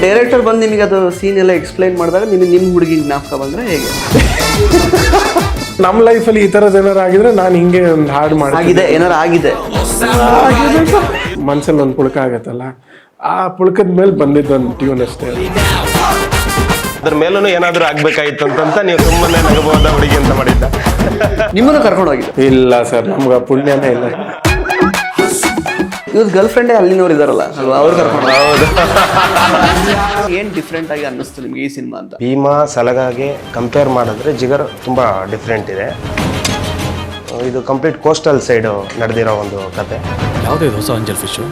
Director ಬಂದು ನಿಮಗೆ ಅದು ಸೀನ್ ಎಲ್ಲ ಎಕ್ಸ್ಪ್ಲೈನ್ ಮಾಡಿದಾಗ ನಿಮ್ಮ ಹುಡುಗಿ ಜ್ಞಾಪಕ ಬಂದರೆ ಹೇಗೆ? ನಮ್ಮ ಲೈಫಲ್ಲಿ ಈ ಥರದ್ದು ಏನಾರು ಆಗಿದ್ರೆ ನಾನು ಹಿಂಗೆ ಒಂದು ಹಾಡು ಆಗಿದೆ, ಏನಾರು ಆಗಿದೆ ಮನ್ಸಲ್ಲಿ ಒಂದು ಪುಳಕ ಆಗತ್ತಲ್ಲ, ಆ ಪುಳಕದ ಮೇಲೆ ಬಂದಿದ್ದು ಒಂದು ಟ್ಯೂನ್ ಅಷ್ಟೇ. ಅದ್ರ ಮೇಲೂ ಏನಾದರೂ ಆಗ್ಬೇಕಾಗಿತ್ತು ಅಂತ ನೀವು ಸುಮ್ಮನೆ ನಗಬಹುದ ಹುಡುಗಿ ಅಂತ ಮಾಡಿದ್ದ. ನಿಮ್ಮನ್ನು ಕರ್ಕೊಂಡು ಹೋಗಿದೆ? ಇಲ್ಲ ಸರ್, ನಮ್ಗೆ ಪುಣ್ಯನೇ ಇಲ್ಲ. ಇವ್ರ ಗರ್ಲ್ ಫ್ರೆಂಡೇ ಅಲ್ಲಿನವ್ರು ಇದಾರಲ್ಲ ಅಲ್ವಾ, ಅವ್ರು ಕರ್ಕೊಂಡು. ಹೌದು. ಏನು ಡಿಫ್ರೆಂಟ್ ಆಗಿ ಅನ್ನಿಸ್ತು ನಿಮ್ಗೆ ಈ ಸಿನಿಮಾ ಅಂತ? ಭೀಮಾ ಸಲಗಾಗೆ ಕಂಪೇರ್ ಮಾಡಿದ್ರೆ ಜಿಗರ್ ತುಂಬ ಡಿಫ್ರೆಂಟ್ ಇದೆ. ಇದು ಕಂಪ್ಲೀಟ್ ಕೋಸ್ಟಲ್ ಸೈಡು ನಡೆದಿರೋ ಒಂದು ಕತೆ. ಯಾವುದೇ ಹೊಸ ಅಂಜಲ್ ಫಿಶು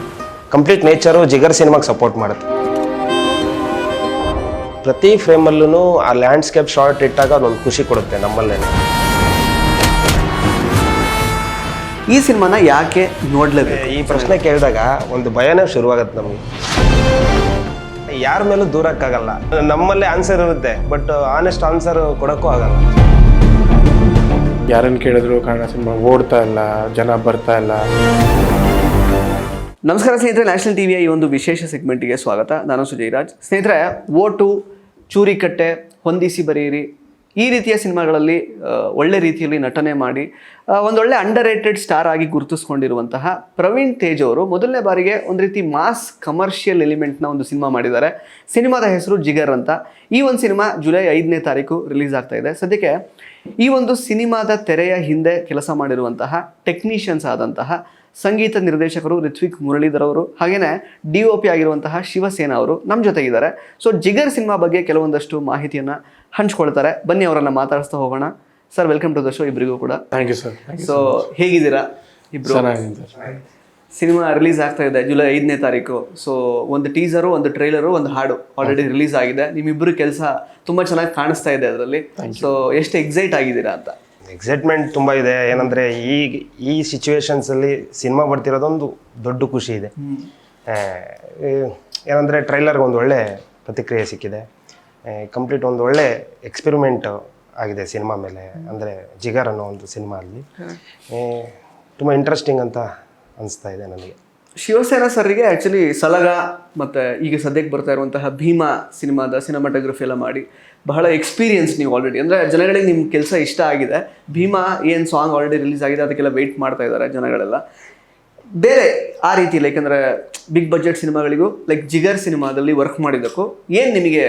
ಕಂಪ್ಲೀಟ್ ನೇಚರು ಜಿಗರ್ ಸಿನಿಮಾಗೆ ಸಪೋರ್ಟ್ ಮಾಡುತ್ತೆ. ಪ್ರತಿ ಫ್ರೇಮಲ್ಲೂ ಆ ಲ್ಯಾಂಡ್ಸ್ಕೇಪ್ ಶಾರ್ಟ್ ಇಟ್ಟಾಗ ಅದೊಂದು ಖುಷಿ ಕೊಡುತ್ತೆ ನಮ್ಮಲ್ಲೇ. ಈ ಸಿನಿಮಾನ ಯಾಕೆ ನೋಡ್ಲೇಬೇಕು? ಈ ಪ್ರಶ್ನೆ ಕೇಳಿದಾಗ ಒಂದು ಭಯನೇ ಶುರುವಾಗತ್ತೆ ನಮಗೆ. ಯಾರ ಮೇಲೂ ದೂರಕ್ಕಾಗಲ್ಲ, ನಮ್ಮಲ್ಲೇ ಆನ್ಸರ್ ಇರುತ್ತೆ, ಬಟ್ ಆನೆಸ್ಟ್ ಆನ್ಸರ್ ಕೊಡೋಕ್ಕೂ ಆಗಲ್ಲ. ಯಾರನ್ನು ಕೇಳಿದ್ರು ಕನ್ನಡ ಸಿನಿಮಾ ಓಡ್ತಾ ಇಲ್ಲ, ಜನ ಬರ್ತಾ ಇಲ್ಲ. ನಮಸ್ಕಾರ ಸ್ನೇಹಿತರೆ, ನ್ಯಾಷನಲ್ ಟಿವಿಯ ಈ ಒಂದು ವಿಶೇಷ ಸೆಗ್ಮೆಂಟಿಗೆ ಸ್ವಾಗತ. ನಾನು ಸುಜಯರಾಜ್. ಸ್ನೇಹಿತರೆ, ಓಟು, ಚೂರಿಕಟ್ಟೆ, ಹೊಂದಿಸಿ ಬರೆಯಿರಿ ಈ ರೀತಿಯ ಸಿನಿಮಾಗಳಲ್ಲಿ ಒಳ್ಳೆ ರೀತಿಯಲ್ಲಿ ನಟನೆ ಮಾಡಿ ಒಂದೊಳ್ಳೆ ಅಂಡರ್ ರೇಟೆಡ್ ಸ್ಟಾರ್ ಆಗಿ ಗುರುತಿಸ್ಕೊಂಡಿರುವಂತಹ ಪ್ರವೀಣ್ ತೇಜ್ ಅವರು ಮೊದಲನೇ ಬಾರಿಗೆ ಒಂದು ರೀತಿ ಮಾಸ್ ಕಮರ್ಷಿಯಲ್ ಎಲಿಮೆಂಟ್ನ ಒಂದು ಸಿನಿಮಾ ಮಾಡಿದ್ದಾರೆ. ಸಿನಿಮಾದ ಹೆಸರು ಜಿಗರ್ ಅಂತ. ಈ ಒಂದು ಸಿನಿಮಾ ಜುಲೈ 5ನೇ ತಾರೀಕು ರಿಲೀಸ್ ಆಗ್ತಾ ಇದೆ. ಸದ್ಯಕ್ಕೆ ಈ ಒಂದು ಸಿನಿಮಾದ ತೆರೆಯ ಹಿಂದೆ ಕೆಲಸ ಮಾಡಿರುವಂತಹ ಟೆಕ್ನಿಷಿಯನ್ಸ್ ಆದಂತಹ ಸಂಗೀತ ನಿರ್ದೇಶಕರು ರಿತ್ವಿಕ್ ಮುರಳೀಧರ್ ಅವರು, ಹಾಗೆಯೇ DOP ಆಗಿರುವಂತಹ ಶಿವಸೇನಾ ಅವರು ನಮ್ಮ ಜೊತೆಗಿದ್ದಾರೆ. ಸೊ ಜಿಗರ್ ಸಿನಿಮಾ ಬಗ್ಗೆ ಕೆಲವೊಂದಷ್ಟು ಮಾಹಿತಿಯನ್ನು ಹಂಚ್ಕೊಳ್ತಾರೆ. ಬನ್ನಿ ಅವರನ್ನು ಮಾತಾಡಿಸ್ತಾ ಹೋಗೋಣ. Sir, welcome to the show ಇಬ್ಬರಿಗೂ ಕೂಡ. Thank you sir. ಸೊ ಹೇಗಿದ್ದೀರಾ ಇಬ್ರು? ಚೆನ್ನಾಗಿದೆ ಸರ್. ಸಿನಿಮಾ ರಿಲೀಸ್ ಆಗ್ತಾ ಇದೆ ಜುಲೈ 5ನೇ ತಾರೀಕು. ಸೊ ಒಂದು ಟೀಸರು, ಒಂದು ಟ್ರೈಲರು, ಒಂದು ಹಾಡು ಆಲ್ರೆಡಿ ರಿಲೀಸ್ ಆಗಿದೆ. ನಿಮ್ಮಿಬ್ಬರು ಕೆಲಸ ತುಂಬ ಚೆನ್ನಾಗಿ ಕಾಣಿಸ್ತಾ ಇದೆ ಅದರಲ್ಲಿ. ಸೊ ಎಷ್ಟು ಎಕ್ಸೈಟ್ ಆಗಿದ್ದೀರಾ ಅಂತ? ಎಕ್ಸೈಟ್ಮೆಂಟ್ ತುಂಬ ಇದೆ. ಏನಂದರೆ ಈ ಸಿಚುವೇಶನ್ಸಲ್ಲಿ ಸಿನಿಮಾ ಬರ್ತಿರೋದೊಂದು ದೊಡ್ಡ ಖುಷಿ ಇದೆ. ಏನಂದರೆ ಟ್ರೈಲರ್ಗೆ ಒಂದು ಒಳ್ಳೆ ಪ್ರತಿಕ್ರಿಯೆ ಸಿಕ್ಕಿದೆ. ಕಂಪ್ಲೀಟ್ ಒಂದು ಒಳ್ಳೆ ಎಕ್ಸ್ಪೆರಿಮೆಂಟ್ ಆಗಿದೆ ಸಿನಿಮಾ ಮೇಲೆ. ಅಂದರೆ ಜಿಗರ್ ಅನ್ನೋ ಒಂದು ಸಿನಿಮಾ ಅಲ್ಲಿ ತುಂಬ ಇಂಟ್ರೆಸ್ಟಿಂಗ್ ಅಂತ ಅನಿಸ್ತಾ ಇದೆ ನನಗೆ. ಶಿವಸೇನಾ ಸರ್ರಿಗೆ ಆ್ಯಕ್ಚುಲಿ ಸಲಗ ಮತ್ತು ಈಗ ಸದ್ಯಕ್ಕೆ ಬರ್ತಾ ಇರುವಂತಹ ಭೀಮಾ ಸಿನಿಮಾದ ಸಿನಿಮಾಟೋಗ್ರಫಿ ಎಲ್ಲ ಮಾಡಿ ಬಹಳ ಎಕ್ಸ್ಪೀರಿಯನ್ಸ್ ನೀವು ಆಲ್ರೆಡಿ. ಅಂದರೆ ಜನಗಳಿಗೆ ನಿಮ್ಮ ಕೆಲಸ ಇಷ್ಟ ಆಗಿದೆ. ಭೀಮಾ ಏನು ಸಾಂಗ್ ಆಲ್ರೆಡಿ ರಿಲೀಸ್ ಆಗಿದೆ, ಅದಕ್ಕೆಲ್ಲ ವೆಯ್ಟ್ ಮಾಡ್ತಾ ಇದ್ದಾರೆ ಜನಗಳೆಲ್ಲ. ಬೇರೆ ಆ ರೀತಿ ಲೈಕ್ ಅಂದರೆ ಬಿಗ್ ಬಜೆಟ್ ಸಿನಿಮಾಗಳಿಗೂ ಲೈಕ್ ಜಿಗರ್ ಸಿನಿಮಾದಲ್ಲಿ ವರ್ಕ್ ಮಾಡಿದ್ದಕ್ಕೂ ಏನು ನಿಮಗೆ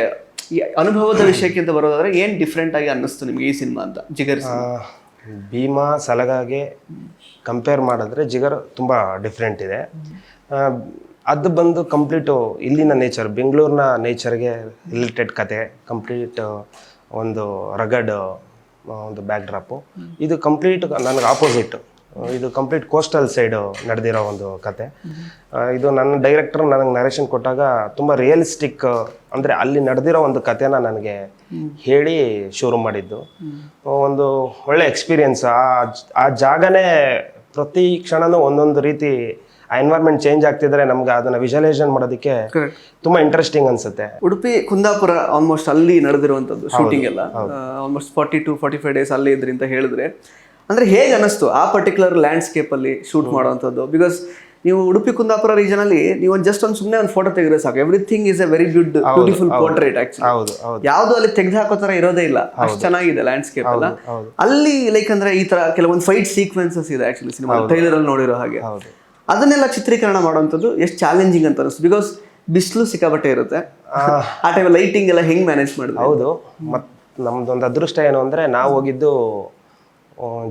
ಅನುಭವದ ವಿಷಯಕ್ಕಿಂತ ಬರೋದಾದರೆ ಏನು ಡಿಫ್ರೆಂಟ್ ಆಗಿ ಅನ್ನಿಸ್ತು ನಿಮಗೆ ಈ ಸಿನಿಮಾ ಅಂತ? ಜಿಗರ್ ಭೀಮಾ ಸಲಗಾಗೆ ಕಂಪೇರ್ ಮಾಡಿದ್ರೆ ಜಿಗರ್ ತುಂಬ ಡಿಫ್ರೆಂಟ್ ಇದೆ. ಅದು ಬಂದು ಕಂಪ್ಲೀಟು ಇಲ್ಲಿನ ನೇಚರ್, ಬೆಂಗಳೂರಿನ ನೇಚರ್ಗೆ ರಿಲೇಟೆಡ್ ಕತೆ. ಕಂಪ್ಲೀಟ್ ಒಂದು ರಗಡ್ ಒಂದು ಬ್ಯಾಕ್ ಡ್ರಾಪು. ಇದು ಕಂಪ್ಲೀಟ್ ನನಗೆ ಆಪೋಸಿಟ್. ಇದು ಕಂಪ್ಲೀಟ್ ಕೋಸ್ಟಲ್ ಸೈಡು ನಡೆದಿರೋ ಒಂದು ಕತೆ. ಇದು ನನ್ನ ಡೈರೆಕ್ಟರ್ ನನಗೆ ನರೇಷನ್ ಕೊಟ್ಟಾಗ ತುಂಬ ರಿಯಲಿಸ್ಟಿಕ್, ಅಂದರೆ ಅಲ್ಲಿ ನಡೆದಿರೋ ಒಂದು ಕತೆನ ನನಗೆ ಹೇಳಿ ಶುರು ಮಾಡಿದ್ದು. ಒಂದು ಒಳ್ಳೆ ಎಕ್ಸ್ಪೀರಿಯನ್ಸ್. ಆ ಜಾಗನೇ ಪ್ರತಿ ಕ್ಷಣನೂ ಒಂದೊಂದು ರೀತಿ ಆ ಎನ್ವೈರ್ಮೆಂಟ್ ಚೇಂಜ್ ಆಗ್ತಿದ್ರೆ ನಮ್ಗೆ ಅದನ್ನ ವಿಜುವಲೈಸೇಷನ್ ಮಾಡೋದಕ್ಕೆ ತುಂಬಾ ಇಂಟ್ರೆಸ್ಟಿಂಗ್ ಅನ್ಸುತ್ತೆ. ಉಡುಪಿ ಕುಂದಾಪುರ ಆಲ್ಮೋಸ್ಟ್ ಅಲ್ಲಿ ನಡೆದಿರುವಂಥದ್ದು ಶೂಟಿಂಗ್ ಎಲ್ಲ. ಆಲ್ಮೋಸ್ಟ್ 40 to 45 days ಅಲ್ಲೇ ಇದ್ರಿ ಅಂತ ಹೇಳಿದ್ರೆ, ಅಂದರೆ ಹೇಗೆ ಅನ್ನಿಸ್ತು ಆ ಪರ್ಟಿಕ್ಯುಲರ್ ಲ್ಯಾಂಡ್ಸ್ಕೇಪಲ್ಲಿ ಶೂಟ್ ಮಾಡುವಂಥದ್ದು? ಬಿಕಾಸ್ ನೀವು ಉಡುಪಿ ಕುಂದಾಪುರ ರೀಜನಲ್ಲಿ ನೀವು ಜಸ್ಟ್ ಒಂದು ಸುಮ್ಮನೆ ಒಂದು ಫೋಟೋ ತೆಗೆದ್ರೆ ಸಾಕು. Everything is A very beautiful portrait actually. ಯಾವುದು ಅಲ್ಲಿ ತೆಗೆದು ಹಾಕೋ ಥರ ಇರೋದೇ ಇಲ್ಲ, ಅಷ್ಟು ಚೆನ್ನಾಗಿದೆ ಲ್ಯಾಂಡ್ಸ್ಕೇಪ್ ಎಲ್ಲ. ಅಲ್ಲಿ ಲೈಕ್ ಅಂದರೆ ಈ ಥರ ಕೆಲವೊಂದು ಫೈಟ್ ಸೀಕ್ವೆನ್ಸಸ್ ಇದೆ ಆ್ಯಕ್ಚುಲಿ ಸಿನಿಮಾ ಟ್ರೈಲರಲ್ಲಿ ನೋಡಿರೋ ಹಾಗೆ. ಅದನ್ನೆಲ್ಲ ಚಿತ್ರೀಕರಣ ಮಾಡುವಂಥದ್ದು ಎಷ್ಟು ಚಾಲೆಂಜಿಂಗ್ ಅಂತ ಅನಿಸ್ತು? ಬಿಕಾಸ್ ಬಿಸಿಲು ಸಿಕ್ಕಾಪಟ್ಟೆ ಇರುತ್ತೆ ಆ ಟೈಮ್. ಲೈಟಿಂಗ್ ಎಲ್ಲ ಹೆಂಗೆ ಮ್ಯಾನೇಜ್ ಮಾಡಿದ್ರು? ಹೌದು. ಮತ್ತು ನಮ್ದೊಂದು ಅದೃಷ್ಟ ಏನು ಅಂದರೆ ನಾವು ಹೋಗಿದ್ದು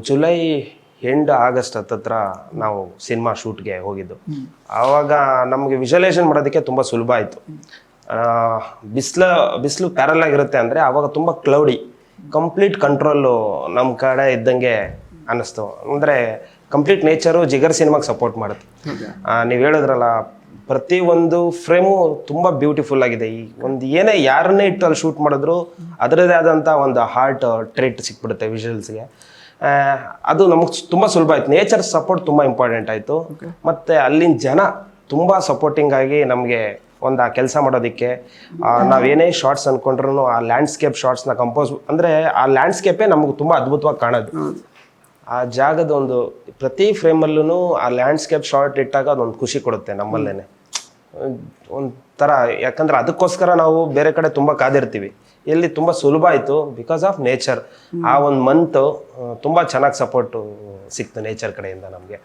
ಜುಲೈ ಎಂಡ್ ಆಗಸ್ಟ್ ಹತ್ತತ್ರ ನಾವು ಸಿನಿಮಾ ಶೂಟ್ಗೆ ಹೋಗಿದ್ದು. ಆವಾಗ ನಮಗೆ ವಿಜುವಲೈಸೇಷನ್ ಮಾಡೋದಕ್ಕೆ ತುಂಬ ಸುಲಭ ಆಯಿತು. ಬಿಸಿಲು ಪ್ಯಾರಲ್ ಆಗಿರುತ್ತೆ ಅಂದರೆ ಆವಾಗ ತುಂಬ ಕ್ಲೌಡಿ, ಕಂಪ್ಲೀಟ್ ಕಂಟ್ರೋಲು ನಮ್ಮ ಕಡೆ ಇದ್ದಂಗೆ ಅನ್ನಿಸ್ತು. ಅಂದರೆ ಕಂಪ್ಲೀಟ್ ನೇಚರು ಜಿಗರ್ ಸಿನಿಮಾಗೆ ಸಪೋರ್ಟ್ ಮಾಡುತ್ತೆ. ನೀವು ಹೇಳಿದ್ರಲ್ಲ, ಪ್ರತಿಯೊಂದು ಫ್ರೇಮು ತುಂಬ ಬ್ಯೂಟಿಫುಲ್ ಆಗಿದೆ. ಈ ಒಂದು ಏನೇ ಯಾರನ್ನೇ ಇಟ್ಟು ಅಲ್ಲಿ ಶೂಟ್ ಮಾಡಿದ್ರು ಅದರದೇ ಆದಂಥ ಒಂದು ಹಾರ್ಟ್ ಟ್ರೀಟ್ ಸಿಕ್ಬಿಡುತ್ತೆ ವಿಜುವಲ್ಸ್ಗೆ. ಅದು ನಮಗೆ ತುಂಬ ಸುಲಭ ಆಯ್ತು. ನೇಚರ್ ಸಪೋರ್ಟ್ ತುಂಬ ಇಂಪಾರ್ಟೆಂಟ್ ಆಯಿತು. ಮತ್ತು ಅಲ್ಲಿನ ಜನ ತುಂಬ ಸಪೋರ್ಟಿಂಗ್ ಆಗಿ ನಮಗೆ ಒಂದು ಆ ಕೆಲಸ ಮಾಡೋದಕ್ಕೆ ನಾವೇನೇ ಶಾರ್ಟ್ಸ್ ಅಂದ್ಕೊಂಡ್ರೂ ಆ ಲ್ಯಾಂಡ್ಸ್ಕೇಪ್ ಶಾರ್ಟ್ಸ್ನ ಕಂಪೋಸ್, ಅಂದರೆ ಆ ಲ್ಯಾಂಡ್ಸ್ಕೇಪೇ ನಮಗೆ ತುಂಬ ಅದ್ಭುತವಾಗಿ ಕಾಣೋದು. ಆ ಜಾಗದ ಒಂದು ಪ್ರತಿ ಫ್ರೇಮಲ್ಲೂ ಆ ಲ್ಯಾಂಡ್ಸ್ಕೇಪ್ ಶಾರ್ಟ್ ಇಟ್ಟಾಗ ಅದೊಂದು ಖುಷಿ ಕೊಡುತ್ತೆ ನಮ್ಮಲ್ಲೇ. ಒಂಥರ, ಯಾಕಂದ್ರೆ ಅದಕ್ಕೋಸ್ಕರ ನಾವು ಬೇರೆ ಕಡೆ ತುಂಬ ಕಾದಿರ್ತೀವಿ. ಇಲ್ಲಿ ತುಂಬ ಸುಲಭ ಆಯಿತು ಬಿಕಾಸ್ ಆಫ್ ನೇಚರ್. ಆ ಒಂದು ಮಂತು ತುಂಬ ಚೆನ್ನಾಗಿ ಸಪೋರ್ಟು ಸಿಕ್ತು ನೇಚರ್ ಕಡೆಯಿಂದ ನಮಗೆ.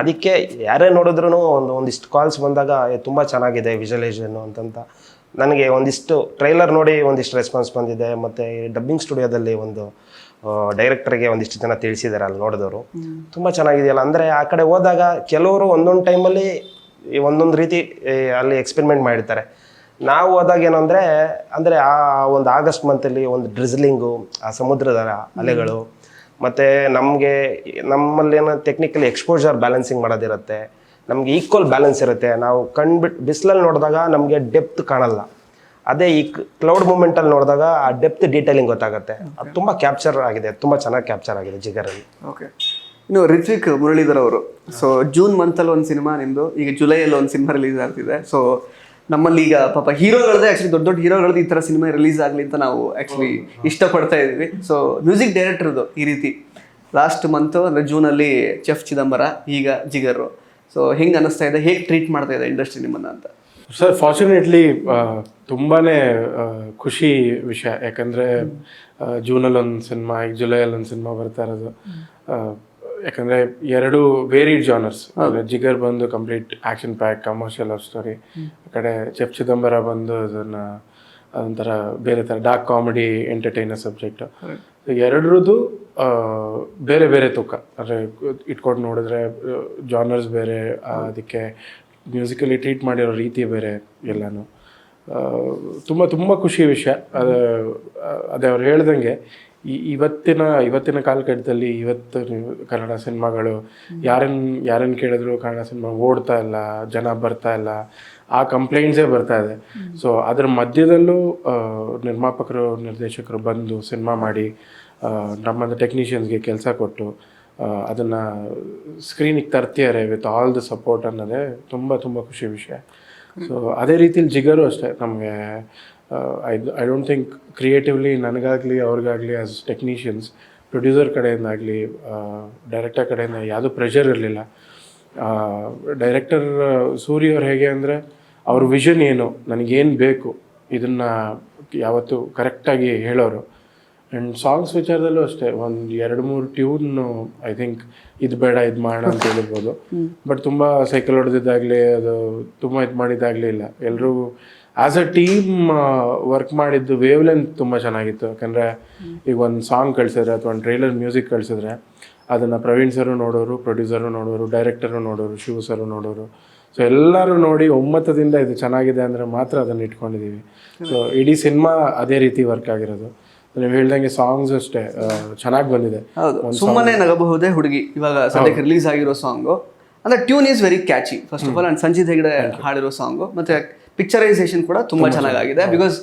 ಅದಕ್ಕೆ ಯಾರೇ ನೋಡಿದ್ರು ಒಂದಿಷ್ಟು ಕಾಲ್ಸ್ ಬಂದಾಗ ತುಂಬ ಚೆನ್ನಾಗಿದೆ ವಿಜುವಲೈಸೇಷನ್ ಅಂತಂತ. ನನಗೆ ಒಂದಿಷ್ಟು ಟ್ರೈಲರ್ ನೋಡಿ ಒಂದಿಷ್ಟು ರೆಸ್ಪಾನ್ಸ್ ಬಂದಿದೆ. ಮತ್ತು ಡಬ್ಬಿಂಗ್ ಸ್ಟುಡಿಯೋದಲ್ಲಿ ಒಂದು ಡೈರೆಕ್ಟರ್ಗೆ ಒಂದಿಷ್ಟು ಜನ ತಿಳಿಸಿದ್ದಾರೆ ಅಲ್ಲಿ ನೋಡಿದವರು, ತುಂಬ ಚೆನ್ನಾಗಿದೆಯಲ್ಲ. ಅಂದರೆ ಆ ಕಡೆ ಹೋದಾಗ ಕೆಲವರು ಒಂದೊಂದು ಟೈಮಲ್ಲಿ ಒಂದೊಂದು ರೀತಿ ಅಲ್ಲಿ ಎಕ್ಸ್ಪೆರಿಮೆಂಟ್ ಮಾಡಿರ್ತಾರೆ. ನಾವು ಹೋದಾಗ ಏನಂದರೆ ಅಂದರೆ ಆ ಒಂದು ಆಗಸ್ಟ್ ಮಂತಲ್ಲಿ ಒಂದು ಡ್ರಿಸ್ಲಿಂಗು, ಆ ಸಮುದ್ರದ ಅಲೆಗಳು, ಮತ್ತು ನಮ್ಮಲ್ಲಿ ಏನೋ ಟೆಕ್ನಿಕಲಿ ಎಕ್ಸ್ಪೋಜರ್ ಬ್ಯಾಲೆನ್ಸಿಂಗ್ ಮಾಡೋದಿರುತ್ತೆ, ನಮಗೆ ಈಕ್ವಲ್ ಬ್ಯಾಲೆನ್ಸ್ ಇರುತ್ತೆ. ನಾವು ಬಿಸಿಲಲ್ಲಿ ನೋಡಿದಾಗ ನಮಗೆ ಡೆಪ್ತ್ ಕಾಣಲ್ಲ. ಅದೇ ಈ ಕ್ಲೌಡ್ ಮೂಮೆಂಟಲ್ಲಿ ನೋಡಿದಾಗ ಆ ಡೆಪ್ತ್ ಡೀಟೇಲಿಂಗ್ ಗೊತ್ತಾಗುತ್ತೆ. ಅದು ತುಂಬ ಕ್ಯಾಪ್ಚರ್ ಆಗಿದೆ, ತುಂಬ ಚೆನ್ನಾಗಿ ಕ್ಯಾಪ್ಚರ್ ಆಗಿದೆ ಜಿಗರಲ್ಲಿ. ಓಕೆ. ಇನ್ನು ರಿತ್ವಿಕ್ ಮುರಳೀಧರ್ ಅವರು, ಸೊ ಜೂನ್ ಮಂತಲ್ಲಿ ಒಂದು ಸಿನಿಮಾ ನಿಮ್ಮದು, ಈಗ ಜುಲೈಯಲ್ಲಿ ಒಂದು ಸಿನಿಮಾ ರಿಲೀಸ್ ಆಗ್ತಿದೆ. ಸೊ ನಮ್ಮಲ್ಲಿ ಈಗ ಪಾಪ ಹೀರೋಗಳದ್ದೇ ಆ್ಯಕ್ಚುಲಿ ದೊಡ್ಡ ದೊಡ್ಡ ಹೀರೋಗಳದ್ದು ಈ ಥರ ಸಿನಿಮಾ ರಿಲೀಸ್ ಆಗಲಿ ಅಂತ ನಾವು ಆ್ಯಕ್ಚುಲಿ ಇಷ್ಟಪಡ್ತಾ ಇದ್ದೀವಿ. ಸೊ ಮ್ಯೂಸಿಕ್ ಡೈರೆಕ್ಟರ್ದು ಈ ರೀತಿ ಲಾಸ್ಟ್ ಮಂತು ಅಂದರೆ ಜೂನಲ್ಲಿ ಚೆಫ್ ಚಿದಂಬರ, ಈಗ ಜಿಗರು. ಸೊ ಹೆಂಗೆ ಅನ್ನಿಸ್ತಾ ಇದೆ, ಹೇಗೆ ಟ್ರೀಟ್ ಮಾಡ್ತಾ ಇದೆ ಇಂಡಸ್ಟ್ರಿ ನಿಮ್ಮನ್ನು ಅಂತ? ಸರ್ ಫಾರ್ಚುನೇಟ್ಲಿ ತುಂಬಾ ಖುಷಿ ವಿಷಯ. ಯಾಕಂದರೆ ಜೂನಲ್ಲಿ ಒಂದು ಸಿನಿಮಾ, ಈಗ ಜುಲೈಯಲ್ಲಿ ಒಂದು ಸಿನಿಮಾ ಬರ್ತಾ ಇರೋದು. ಯಾಕಂದರೆ ಎರಡು ವೇರಿಡ್ ಜಾನರ್ಸ್. ಜಿಗರ್ ಬಂದು complete action pack commercial love story, ಆ ಕಡೆ ಚೆಫ್ ಚಿದಂಬರ ಬಂದು ಅದನ್ನು ಅದೊಂಥರ ಬೇರೆ ಥರ ಡಾರ್ಕ್ ಕಾಮಿಡಿ ಎಂಟರ್ಟೈನರ್ ಸಬ್ಜೆಕ್ಟು. ಎರಡರದ್ದು ಬೇರೆ ಬೇರೆ ತೂಕ ಅಂದರೆ ಇಟ್ಕೊಂಡು ನೋಡಿದ್ರೆ ಜಾನರ್ಸ್ ಬೇರೆ, ಅದಕ್ಕೆ ಮ್ಯೂಸಿಕಲಿ ಟ್ರೀಟ್ ಮಾಡಿರೋ ರೀತಿ ಬೇರೆ ಎಲ್ಲನೂ. ತುಂಬ ತುಂಬ ಖುಷಿ ವಿಷಯ. ಅದೇ ಅವ್ರು ಹೇಳ್ದಂಗೆ ಇವತ್ತಿನ ಕಾಲಘಟ್ಟದಲ್ಲಿ ಇವತ್ತು ಕನ್ನಡ ಸಿನಿಮಾಗಳು ಯಾರನ್ನು ಕೇಳಿದ್ರು ಕನ್ನಡ ಸಿನಿಮಾ ಓಡ್ತಾ ಇಲ್ಲ, ಜನ ಬರ್ತಾ ಇಲ್ಲ, ಆ ಕಂಪ್ಲೇಂಟ್ಸೇ ಬರ್ತಾ ಇದೆ. ಸೊ ಅದ್ರ ಮಧ್ಯದಲ್ಲೂ ನಿರ್ಮಾಪಕರು ನಿರ್ದೇಶಕರು ಬಂದು ಸಿನಿಮಾ ಮಾಡಿ ನಮ್ಮಂಥ ಟೆಕ್ನಿಷಿಯನ್ಸ್ಗೆ ಕೆಲಸ ಕೊಟ್ಟು ಅದನ್ನು ಸ್ಕ್ರೀನಿಗೆ ತರ್ತಿದ್ದಾರೆ ವಿತ್ ಆಲ್ ದ ಸಪೋರ್ಟ್ ಅನ್ನೋದೇ ತುಂಬ ತುಂಬ ಖುಷಿ ವಿಷಯ. ಸೊ ಅದೇ ರೀತಿಲಿ ಜಿಗರು ಅಷ್ಟೇ. ನಮಗೆ ಐ ಡೋಂಟ್ ಥಿಂಕ್ ಕ್ರಿಯೇಟಿವ್ಲಿ ನನಗಾಗಲಿ ಅವ್ರಿಗಾಗಲಿ ಆ್ಯಸ್ ಟೆಕ್ನಿಷಿಯನ್ಸ್ ಪ್ರೊಡ್ಯೂಸರ್ ಕಡೆಯಿಂದಾಗಲಿ ಡೈರೆಕ್ಟರ್ ಕಡೆಯಿಂದ ಯಾವುದೂ ಪ್ರೆಷರ್ ಇರಲಿಲ್ಲ. ಡೈರೆಕ್ಟರ್ ಸೂರ್ಯ ಅವ್ರು ಹೇಗೆ ಅಂದರೆ ಅವ್ರ ವಿಷನ್ ಏನು, ನನಗೇನು ಬೇಕು ಇದನ್ನು ಯಾವತ್ತೂ ಕರೆಕ್ಟಾಗಿ ಹೇಳೋರು. ಆ್ಯಂಡ್ ಸಾಂಗ್ಸ್ ವಿಚಾರದಲ್ಲೂ ಅಷ್ಟೇ, ಒಂದು 2-3 ಟ್ಯೂನು ಐ ಥಿಂಕ್ ಇದು ಬೇಡ ಇದು ಮಾಡೋಣ ಅಂತ ಹೇಳಿರ್ಬೋದು. ಬಟ್ ತುಂಬ ಸೈಕಲ್ ಹೊಡೆದಿದ್ದಾಗಲಿ ಅದು ತುಂಬ ಇದು ಮಾಡಿದ್ದಾಗಲೇ ಇಲ್ಲ. ಎಲ್ಲರೂ ಆ್ಯಸ್ ಅ ಟೀಮ್ ವರ್ಕ್ ಮಾಡಿದ್ದು ವೇವ್ ಲೆಂತ್ ತುಂಬ ಚೆನ್ನಾಗಿತ್ತು. ಯಾಕಂದರೆ ಈಗ ಒಂದು ಸಾಂಗ್ ಕಳಿಸಿದ್ರೆ ಅಥವಾ ಒಂದು ಟ್ರೈಲರ್ ಮ್ಯೂಸಿಕ್ ಕಳಿಸಿದ್ರೆ ಅದನ್ನು ಪ್ರವೀಣ್ ಸರು ನೋಡೋರು, ಪ್ರೊಡ್ಯೂಸರು ನೋಡೋರು, ಡೈರೆಕ್ಟರು ನೋಡೋರು, ಶಿವ ಸರು ನೋಡೋರು. ಸೊ ಎಲ್ಲರೂ ನೋಡಿ ಒಮ್ಮತದಿಂದ ಇದು ಚೆನ್ನಾಗಿದೆ ಅಂದರೆ ಮಾತ್ರ ಅದನ್ನು ಇಟ್ಕೊಂಡಿದ್ದೀವಿ. ಸೊ ಇಡೀ ಸಿನಿಮಾ ಅದೇ ರೀತಿ ವರ್ಕ್ ಆಗಿರೋದು. ನೀವು ಹೇಳ್ದಂಗೆ ಸಾಂಗ್ಸ್ ಅಷ್ಟೇ ಚೆನ್ನಾಗಿ ಬಂದಿದೆ. ಹೌದು, ಸುಮ್ಮನೆ ನಗಬಹುದೇ ಹುಡುಗಿ ಇವಾಗ ಸದ್ಯಕ್ಕೆ ರಿಲೀಸ್ ಆಗಿರೋ ಸಾಂಗು. ಅಂದರೆ tune is very catchy first of all. And Sanjith Hegde ಹಾಡಿರೋ ಸಾಂಗು, ಮತ್ತು ಪಿಕ್ಚರೈಸೇಷನ್ ಕೂಡ ತುಂಬ ಚೆನ್ನಾಗಿದೆ. ಬಿಕಾಸ್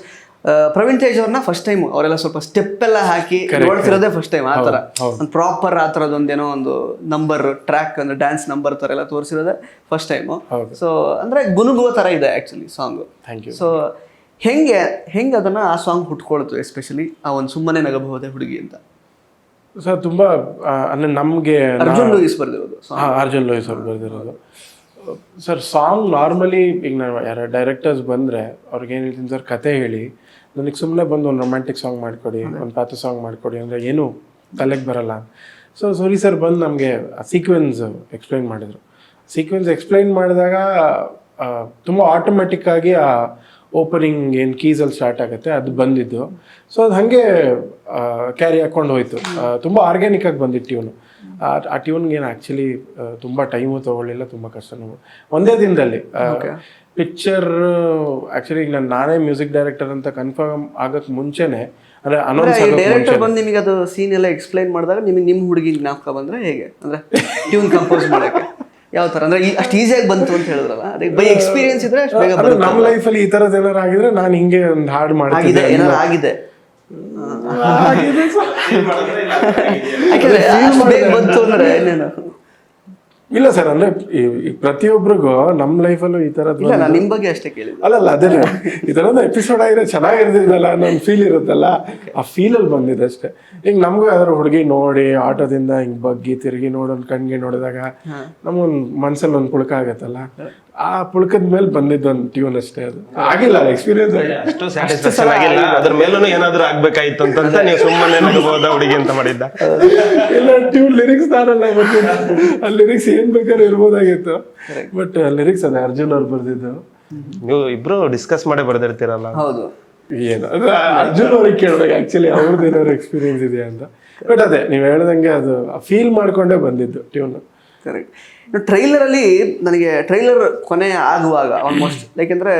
ಪ್ರವೀಣ್ ತೇಜ್ ಅವ್ರನ್ನ ಫಸ್ಟ್ ಟೈಮ್ ಅವರೆಲ್ಲ ಸ್ವಲ್ಪ ಸ್ಟೆಪ್ ಎಲ್ಲ ಹಾಕಿ ನೋಡ್ತಿರೋದೇ ಫಸ್ಟ್ ಟೈಮ್. ಆ ಥರ ಒಂದು ಪ್ರಾಪರ್ ಆ ಥರದೊಂದೇನೋ ಒಂದು ನಂಬರ್ ಟ್ರ್ಯಾಕ್ ಅಂದರೆ ಡ್ಯಾನ್ಸ್ ನಂಬರ್ ಥರ ಎಲ್ಲ ತೋರಿಸಿರೋದೇ ಫಸ್ಟ್ ಟೈಮು. ಸೊ ಅಂದರೆ ಗುನುಗುವ ಥರ ಇದೆ actually song. Thank you. So ಹೆಂಗೆ ಅದನ್ನು ಆ ಸಾಂಗ್ ಹುಟ್ಕೊಳ್ತು, ಎಸ್ಪೆಷಲಿ ಆ ಒಂದು ಸುಮ್ಮನೆ ನಗಬಹುದೇ ಹುಡುಗಿ ಅಂತ? ಸರ್ ತುಂಬ ಅಂದರೆ ನಮಗೆ ಅರ್ಜುನ್ ಲೂಯಿಸ್ ಬರೆದಿರೋದು. ಅರ್ಜುನ್ ಲೂಯಿಸ್ ಅವ್ರು ಬರೆದಿರೋದು. ಸರ್ ಸಾಂಗ್ ನಾರ್ಮಲಿ ಈಗ ನಾನು ಯಾರು ಡೈರೆಕ್ಟರ್ಸ್ ಬಂದರೆ ಅವ್ರಿಗೇನು ಹೇಳ್ತೀನಿ ಸರ್, ಕತೆ ಹೇಳಿ ನನಗೆ ಸುಮ್ಮನೆ ಬಂದು ಒಂದು ರೊಮ್ಯಾಂಟಿಕ್ ಸಾಂಗ್ ಮಾಡಿಕೊಡಿ, ಒಂದು ಪ್ಯಾಥೋ ಸಾಂಗ್ ಮಾಡಿಕೊಡಿ ಅಂದರೆ ಏನೂ ತಲೆಗೆ ಬರಲ್ಲ. ಸೊ ಸೂರಿ ಸರ್ ಬಂದು ನಮಗೆ ಆ ಸೀಕ್ವೆನ್ಸ್ ಎಕ್ಸ್ಪ್ಲೈನ್ ಮಾಡಿದರು. ಸೀಕ್ವೆನ್ಸ್ ಎಕ್ಸ್ಪ್ಲೈನ್ ಮಾಡಿದಾಗ ತುಂಬ ಆಟೋಮೆಟಿಕ್ಕಾಗಿ ಆ ಓಪನಿಂಗ್ ಏನು ಕೀಸಲ್ಲಿ ಸ್ಟಾರ್ಟ್ ಆಗುತ್ತೆ ಅದು ಬಂದಿದ್ದು. ಸೊ ಅದು ಹಾಗೆ ಕ್ಯಾರಿ ಹಾಕ್ಕೊಂಡು ಹೋಯ್ತು. ತುಂಬ ಆರ್ಗ್ಯಾನಿಕ್ ಆಗಿ ಬಂದಿತ್ತು ಟ್ಯೂನು. ಆ ಟ್ಯೂನ್ಗೆ ಏನು ಆ್ಯಕ್ಚುಲಿ ತುಂಬ ಟೈಮು ತೊಗೊಳ್ಳಿಲ್ಲ, ತುಂಬ ಕಷ್ಟನೂ ಒಂದೇ ದಿನದಲ್ಲಿ. ಪಿಕ್ಚರ್ ಆ್ಯಕ್ಚುಲಿ ಈಗ ನಾನೇ ಮ್ಯೂಸಿಕ್ ಡೈರೆಕ್ಟರ್ ಅಂತ ಕನ್ಫರ್ಮ್ ಆಗೋಕ್ಕೆ ಮುಂಚೆನೆ ಅಂದರೆ ಅನೌನ್ಸ್ ಡೈರೆಕ್ಟರ್ ಬಂದು ನಿಮಗೆ ಅದು ಸೀನ್ ಎಲ್ಲ ಎಕ್ಸ್ಪ್ಲೈನ್ ಮಾಡಿದಾಗ ನಿಮಗೆ ನಿಮ್ಮ ಹುಡುಗಿ ಜ್ಞಾಪಕ ಬಂದರೆ ಹೇಗೆ, ಅಂದರೆ ಟ್ಯೂನ್ ಕಂಪೋಸ್ ಮಾಡೋಕ್ಕೆ ಯಾವ ಥರ ಅಂದರೆ ಅಷ್ಟು ಈಸಿಯಾಗಿ ಬಂತು ಅಂತ ಹೇಳಿದ್ರಲ್ಲ, ಅದೇ ಬೈ ಎಕ್ಸ್ಪೀರಿಯನ್ಸ್ ಇದ್ರೆ ಅಷ್ಟು ಬೇಗ ಬರುತ್ತೆ. ನಮ್ಮ ಲೈಫಲ್ಲಿ ಈ ಥರದ್ದು ಏನಾರು ಆಗಿದ್ರೆ ನಾನು ಹಿಂಗೆ ಒಂದು ಹಾಡು ಮಾಡಿದ್ದೆ, ಏನಾರು ಆಗಿದೆ ಯಾಕೆಂದ್ರೆ ಅಷ್ಟು ಬೇಗ ಬಂತು ಅಂದರೆ ಏನೇನು ಇಲ್ಲ ಸರ್. ಅಂದರೆ ಈ ಪ್ರತಿಯೊಬ್ಬರಿಗೂ ನಮ್ಮ ಲೈಫಲ್ಲೂ ಈ ಥರದ್ದು ಇಲ್ಲ, ನಾನು ನಿಮ್ಮ ಬಗ್ಗೆ ಅಷ್ಟೇ ಕೇಳಿದ್ದೆ. ಅಲ್ಲಲ್ಲ, ಅದೇ ಈ ಥರದ್ದು ಎಪಿಸೋಡ್ ಆಗಿದ್ರೆ ಚೆನ್ನಾಗಿರ್ತಿದ್ದಲ್ಲ ಅನ್ನೋ ಒಂದು ಫೀಲ್ ಇರುತ್ತಲ್ಲ, ಆ ಫೀಲಲ್ಲಿ ಬಂದಿದೆ ಅಷ್ಟೇ. ಈಗ ನಮಗೂ ಯಾವ್ದಾದ್ರು ಹುಡುಗಿ ನೋಡಿ ಆಟೋದಿಂದ ಹಿಂಗೆ ಬಗ್ಗಿ ತಿರುಗಿ ನೋಡೋದು ಕಣ್ಗೆ ನೋಡಿದಾಗ ನಮಗೊಂದು ಮನ್ಸಲ್ಲಿ ಒಂದು ಪುಳಕ ಆಗತ್ತಲ್ಲ, ಆ ಪುಳ್ಕದ ಮೇಲೆ ಬಂದಿದ್ದು ಒಂದು ಟ್ಯೂನ್ ಅಷ್ಟೇ, ಅದು ಆಗಿಲ್ಲ ಎಕ್ಸ್ಪೀರಿಯನ್ಸ್ ಅಷ್ಟು ಸ್ಯಾಟಿಸ್ಫ್ಯಾಕ್ಷನ್ ಆಗಿಲ್ಲ, ಅದ್ರ ಮೇಲೂ ಏನಾದ್ರು ಆಗ್ಬೇಕಾಯ್ತು ಅಂತ ನೀವು ಸುಮ್ಮನೆ ನಗಬಹುದಾ ಹುಡುಗಿ ಅಂತ ಮಾಡಿದ್ದ. ಇಲ್ಲ, ಟ್ಯೂನ್ ಲಿರಿಕ್ಸ್ ತಾನಲ್ಲ, ಆ ಲಿರಿಕ್ಸ್ ಏನ್ ಬೇಕಾದ್ರೂ ಇರ್ಬೋದಾಗಿತ್ತು, ಬಟ್ ಲಿರಿಕ್ಸ್ ಅದೇ ಅರ್ಜುನ್ ಅವ್ರು ಬರ್ದಿದ್ದು. ನೀವು ಇಬ್ರು ಡಿಸ್ಕಸ್ ಮಾಡಿ ಬರ್ದಿರ್ತೀರಲ್ಲ. ಹೌದು, ಏನು ಅದು ಅರ್ಜುನ್ ಅವ್ರಿಗೆ ಕೇಳ್ಬೇಕು ಆಕ್ಚುಲಿ ಅವ್ರದ್ದು ಏನಾದ್ರು ಎಕ್ಸ್ಪೀರಿಯನ್ಸ್ ಇದೆಯಾ ಅಂತ. ಬಟ್ ಅದೇ ನೀವು ಹೇಳ್ದಂಗೆ ಅದು ಫೀಲ್ ಮಾಡ್ಕೊಂಡೇ ಬಂದಿದ್ದು ಟ್ಯೂನ್. ಕರೆಕ್ಟ್. ಟ್ರೈಲರಲ್ಲಿ ನನಗೆ ಟ್ರೈಲರ್ ಕೊನೆ ಆಗುವಾಗ ಆಲ್ಮೋಸ್ಟ್ ಯಾಕೆಂದರೆ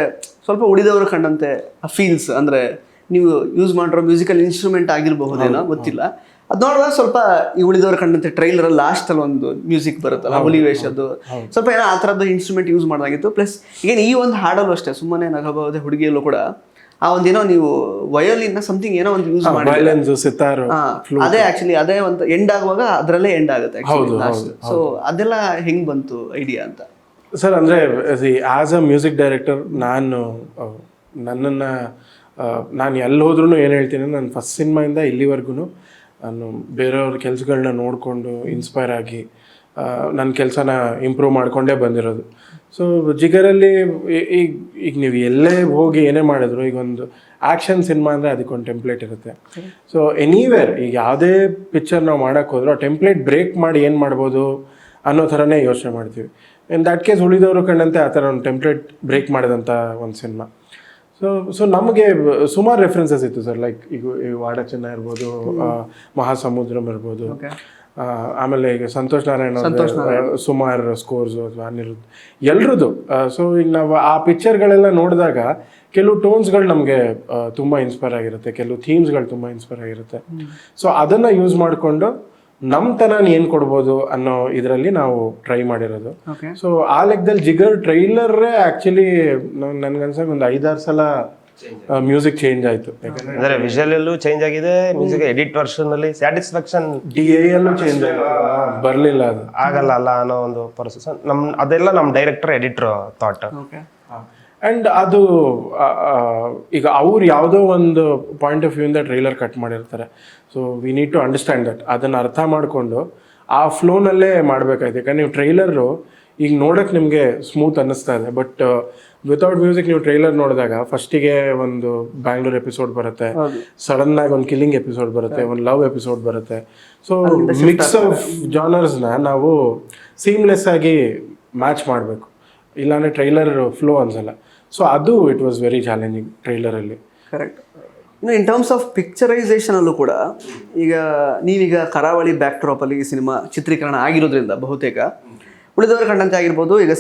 ಸ್ವಲ್ಪ ಉಳಿದವರು ಕಂಡಂತೆ ಆ ಫೀಲ್ಸ್, ಅಂದರೆ ನೀವು ಯೂಸ್ ಮಾಡಿರೋ ಮ್ಯೂಸಿಕಲ್ ಇನ್ಸ್ಟ್ರೂಮೆಂಟ್ ಆಗಿರಬಹುದೇನೋ ಗೊತ್ತಿಲ್ಲ, ಅದು ನೋಡುವಾಗ ಸ್ವಲ್ಪ ಈ ಉಳಿದವರು ಕಂಡಂತೆ ಟ್ರೈಲರ್ ಲಾಸ್ಟಲ್ಲಿ ಒಂದು ಮ್ಯೂಸಿಕ್ ಬರುತ್ತಲ್ಲ ಹುಲಿವೇಶದ್ದು, ಸ್ವಲ್ಪ ಏನೋ ಆ ಥರದ್ದು ಇನ್ಸ್ಟ್ರೂಮೆಂಟ್ ಯೂಸ್ ಮಾಡೋದಾಗಿತ್ತು. ಪ್ಲಸ್ ಏನು ಈ ಒಂದು ಹಾಡಲ್ಲೂ ಅಷ್ಟೇ ಸುಮ್ಮನೆ ನಗಬಹುದೇ ಹುಡುಗಿಯಲ್ಲೂ ಕೂಡ ಆ ಒಂದೇನೋ ನೀವು ವಯೋಲಿನ್ ಸಮಥಿಂಗ್ ಏನೋ ಒಂದು ಯೂಸ್ ಮಾಡಿ ಸಿತಾರ್, ಅದೇ ಆಕ್ಚುಲಿ ಅದೇ ಒಂದು ಎಂಡ್ ಆಗುವಾಗ ಅದರಲ್ಲೇ ಎಂಡ್ ಆಗುತ್ತೆ. ಸೊ ಅದೆಲ್ಲ ಹೆಂಗ್ ಬಂತು ಐಡಿಯಾ ಅಂತ ಸರ್? ಅಂದರೆ ಆಸ್ ಅ ಮ್ಯೂಸಿಕ್ ಡೈರೆಕ್ಟರ್ ನನ್ನನ್ನು ನಾನು ಎಲ್ಲಿ ಹೋದ್ರೂ ಏನು ಹೇಳ್ತೀನಿ, ನಾನು ಫಸ್ಟ್ ಸಿನಿಮಾಯಿಂದ ಇಲ್ಲಿವರೆಗೂ ನಾನು ಬೇರೆಯವ್ರ ಕೆಲಸಗಳನ್ನ ನೋಡಿಕೊಂಡು ಇನ್ಸ್ಪೈರ್ ಆಗಿ ನನ್ನ ಕೆಲಸನ ಇಂಪ್ರೂವ್ ಮಾಡಿಕೊಂಡೇ ಬಂದಿರೋದು. ಸೊ ಜಿಗರಲ್ಲಿ ಈಗ ನೀವು ಎಲ್ಲೇ ಹೋಗಿ ಏನೇ ಮಾಡಿದ್ರು, ಈಗ ಒಂದು ಆ್ಯಕ್ಷನ್ ಸಿನಿಮಾ ಅಂದರೆ ಅದಕ್ಕೊಂದು ಟೆಂಪ್ಲೇಟ್ ಇರುತ್ತೆ. ಸೊ ಎನಿವೇರ್ ಈಗ ಯಾವುದೇ ಪಿಕ್ಚರ್ ನಾವು ಮಾಡೋಕ್ಕೆ ಹೋದ್ರೂ ಆ ಟೆಂಪ್ಲೇಟ್ ಬ್ರೇಕ್ ಮಾಡಿ ಏನು ಮಾಡ್ಬೋದು ಅನ್ನೋ ಥರನೇ ಯೋಚನೆ ಮಾಡ್ತೀವಿ. ಇನ್ ದ್ಯಾಟ್ ಕೇಸ್ ಉಳಿದವರು ಕಂಡಂತೆ ಆ ಥರ ಒಂದು ಟೆಂಪ್ಲೇಟ್ ಬ್ರೇಕ್ ಮಾಡಿದಂಥ ಒಂದು ಸಿನಿಮಾ. ಸೊ ನಮಗೆ ಸುಮಾರು ರೆಫರೆನ್ಸಸ್ ಇತ್ತು ಸರ್, ಲೈಕ್ ಈಗ ವಾಡ ಚೆನ್ನ ಇರ್ಬೋದು, ಮಹಾಸಮುದ್ರಂ ಇರ್ಬೋದು, ಆಮೇಲೆ ಈಗ ಸಂತೋಷ್ ನಾರಾಯಣ ಸುಮಾರು ಸ್ಕೋರ್ಸು ಅಥವಾ ಅನಿರುದ್ಧ್ ಎಲ್ರದ್ದು. ಸೊ ಈಗ ನಾವು ಆ ಪಿಕ್ಚರ್ಗಳೆಲ್ಲ ನೋಡಿದಾಗ ಕೆಲವು ಟೋನ್ಸ್ಗಳು ನಮಗೆ ತುಂಬ ಇನ್ಸ್ಪೈರ್ ಆಗಿರುತ್ತೆ, ಕೆಲವು ಥೀಮ್ಸ್ಗಳು ತುಂಬ ಇನ್ಸ್ಪೈರ್ ಆಗಿರುತ್ತೆ. ಸೊ ಅದನ್ನು ಯೂಸ್ ಮಾಡಿಕೊಂಡು ನಮ್ಮ ತನ ಏನು ಕೊಡ್ಬೋದು ಅನ್ನೋ ಇದರಲ್ಲಿ ನಾವು ಟ್ರೈ ಮಾಡಿರೋದು. ಸೊ ಆ ಲೆಕ್ಕದಲ್ಲಿ ಜಿಗರ್ ಟ್ರೈಲರೇ ಆ್ಯಕ್ಚುಲಿ ನನ್ಗನ್ಸಾಗ ಒಂದು 5-6 ಸಲ ಮ್ಯೂಸಿಕ್ ಚೇಂಜ್ ಆಯಿತು. ಅಂದ್ರೆ ವಿಜುವಲ್ ಚೇಂಜ್ ಆಗಿದೆ, ಮ್ಯೂಸಿಕ್ ಎಡಿಟ್ ವರ್ಷನ್ ಅಲ್ಲಿ ಸ್ಯಾಟಿಸ್ಫ್ಯಾಕ್ಷನ್ DA ಚೇಂಜ್ ಆಯಿತು, ಬರಲಿಲ್ಲ ಅದು ಆಗಲ್ಲ ಅಲ್ಲ ಅನ್ನೋ ಒಂದು ಪರ್ಸನ್ ಅದೆಲ್ಲ ನಮ್ಮ ಡೈರೆಕ್ಟರ್ ಎಡಿಟರ್ ಥಾಟ್. ಆ್ಯಂಡ್ ಅದು ಈಗ ಅವ್ರು ಯಾವುದೋ ಒಂದು ಪಾಯಿಂಟ್ ಆಫ್ ವ್ಯೂಯಿಂದ ಟ್ರೈಲರ್ ಕಟ್ ಮಾಡಿರ್ತಾರೆ. So we need to understand that, ಅದನ್ನು ಅರ್ಥ ಮಾಡಿಕೊಂಡು ಆ ಫ್ಲೋನಲ್ಲೇ ಮಾಡಬೇಕಾಯ್ತು. ಯಾಕಂದ್ರೆ ನೀವು ಟ್ರೈಲರು ಈಗ ನೋಡೋಕ್ಕೆ ನಿಮಗೆ ಸ್ಮೂತ್ ಅನ್ನಿಸ್ತಾ ಇದೆ, ಬಟ್ ವಿತೌಟ್ ಮ್ಯೂಸಿಕ್ ನೀವು ಟ್ರೈಲರ್ ನೋಡಿದಾಗ ಫಸ್ಟಿಗೆ ಒಂದು ಬ್ಯಾಂಗ್ಳೂರ್ ಎಪಿಸೋಡ್ ಬರುತ್ತೆ, ಸಡನ್ನಾಗಿ ಒಂದು ಕಿಲ್ಲಿಂಗ್ ಎಪಿಸೋಡ್ ಬರುತ್ತೆ, ಒಂದು ಲವ್ ಎಪಿಸೋಡ್ ಬರುತ್ತೆ. ಸೊ ಮಿಕ್ಸ್ ಆಫ್ ಜಾನರ್ಸ್ನ ನಾವು ಸೀಮ್ಲೆಸ್ ಆಗಿ ಮ್ಯಾಚ್ ಮಾಡಬೇಕು, ಇಲ್ಲಾಂದರೆ ಟ್ರೈಲರ್ ಫ್ಲೋ ಅನ್ಸಲ್ಲ. ಸೊ ಅದು ಇಟ್ ವಾಸ್ ವೆರಿ ಚಾಲೆಂಜಿಂಗ್ ಟ್ರೈಲರಲ್ಲಿ. ಕರೆಕ್ಟ್. ಇನ್ನು ಇನ್ ಟರ್ಮ್ಸ್ ಆಫ್ ಪಿಕ್ಚರೈಸೇಷನಲ್ಲೂ ಕೂಡ ಈಗ ನೀವೀಗ ಕರಾವಳಿ ಬ್ಯಾಕ್ಡ್ರಾಪಲ್ಲಿ ಈ ಸಿನಿಮಾ ಚಿತ್ರೀಕರಣ ಆಗಿರೋದ್ರಿಂದ ಬಹುತೇಕ ಉಳಿದವರು ಕಂಡಂತೆ ಆಗಿರ್ಬೋದು, ಈಗ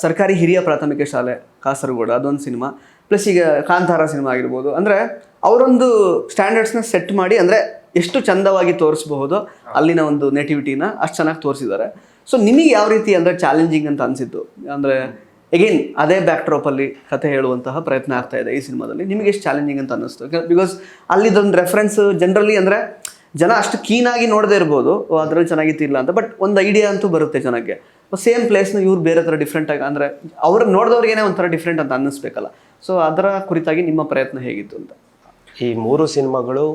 ಸರ್ಕಾರಿ ಹಿರಿಯ ಪ್ರಾಥಮಿಕ ಶಾಲೆ ಕಾಸರಗೋಡು ಅದೊಂದು ಸಿನಿಮಾ, ಪ್ಲಸ್ ಈಗ ಕಾಂತಾರ ಸಿನಿಮಾ ಆಗಿರ್ಬೋದು, ಅಂದರೆ ಅವರೊಂದು ಸ್ಟ್ಯಾಂಡರ್ಡ್ಸ್ನ ಸೆಟ್ ಮಾಡಿ ಅಂದರೆ ಎಷ್ಟು ಚಂದವಾಗಿ ತೋರಿಸ್ಬಹುದು ಅಲ್ಲಿನ ಒಂದು ನೇಟಿವಿಟಿನ ಅಷ್ಟು ಚೆನ್ನಾಗಿ ತೋರಿಸಿದ್ದಾರೆ. ಸೊ ನಿಮಗೆ ಯಾವ ರೀತಿ ಅಂದರೆ ಚಾಲೆಂಜಿಂಗ್ ಅಂತ ಅನಿಸಿತ್ತು? ಅಂದರೆ ಎಗೇನ್ ಅದೇ ಬ್ಯಾಕ್ಡ್ರಾಪಲ್ಲಿ ಕಥೆ ಹೇಳುವಂತಹ ಪ್ರಯತ್ನ ಆಗ್ತಾ ಇದೆ ಈ ಸಿನಿಮಾದಲ್ಲಿ, ನಿಮಗೆ ಎಷ್ಟು ಚಾಲೆಂಜಿಂಗ್ ಅಂತ ಅನ್ನಿಸ್ತು? ಬಿಕಾಸ್ ಅಲ್ಲಿದೊಂದು ರೆಫರೆನ್ಸ್ ಜನರಲಿ ಅಂದರೆ ಜನ ಅಷ್ಟು ಕೀನಾಗಿ ನೋಡದೇ ಇರ್ಬೋದು ಅದರಲ್ಲಿ ಚೆನ್ನಾಗಿತ್ತಿಲ್ಲ ಅಂತ, ಬಟ್ ಒಂದು ಐಡಿಯಾ ಅಂತೂ ಬರುತ್ತೆ ಜನಕ್ಕೆ. ಸೇಮ್ ಪ್ಲೇಸ್ನ ಇವ್ರು ಬೇರೆ ಥರ ಡಿಫ್ರೆಂಟಾಗಿ ಅಂದರೆ ಅವ್ರಿಗೆ ನೋಡಿದವ್ರಿಗೇನೆ ಒಂಥರ ಡಿಫ್ರೆಂಟ್ ಅಂತ ಅನ್ನಿಸ್ಬೇಕಲ್ಲ. ಸೊ ಅದರ ಕುರಿತಾಗಿ ನಿಮ್ಮ ಪ್ರಯತ್ನ ಹೇಗಿತ್ತು ಅಂತ? ಈ 3 ಸಿನಿಮಾಗಳು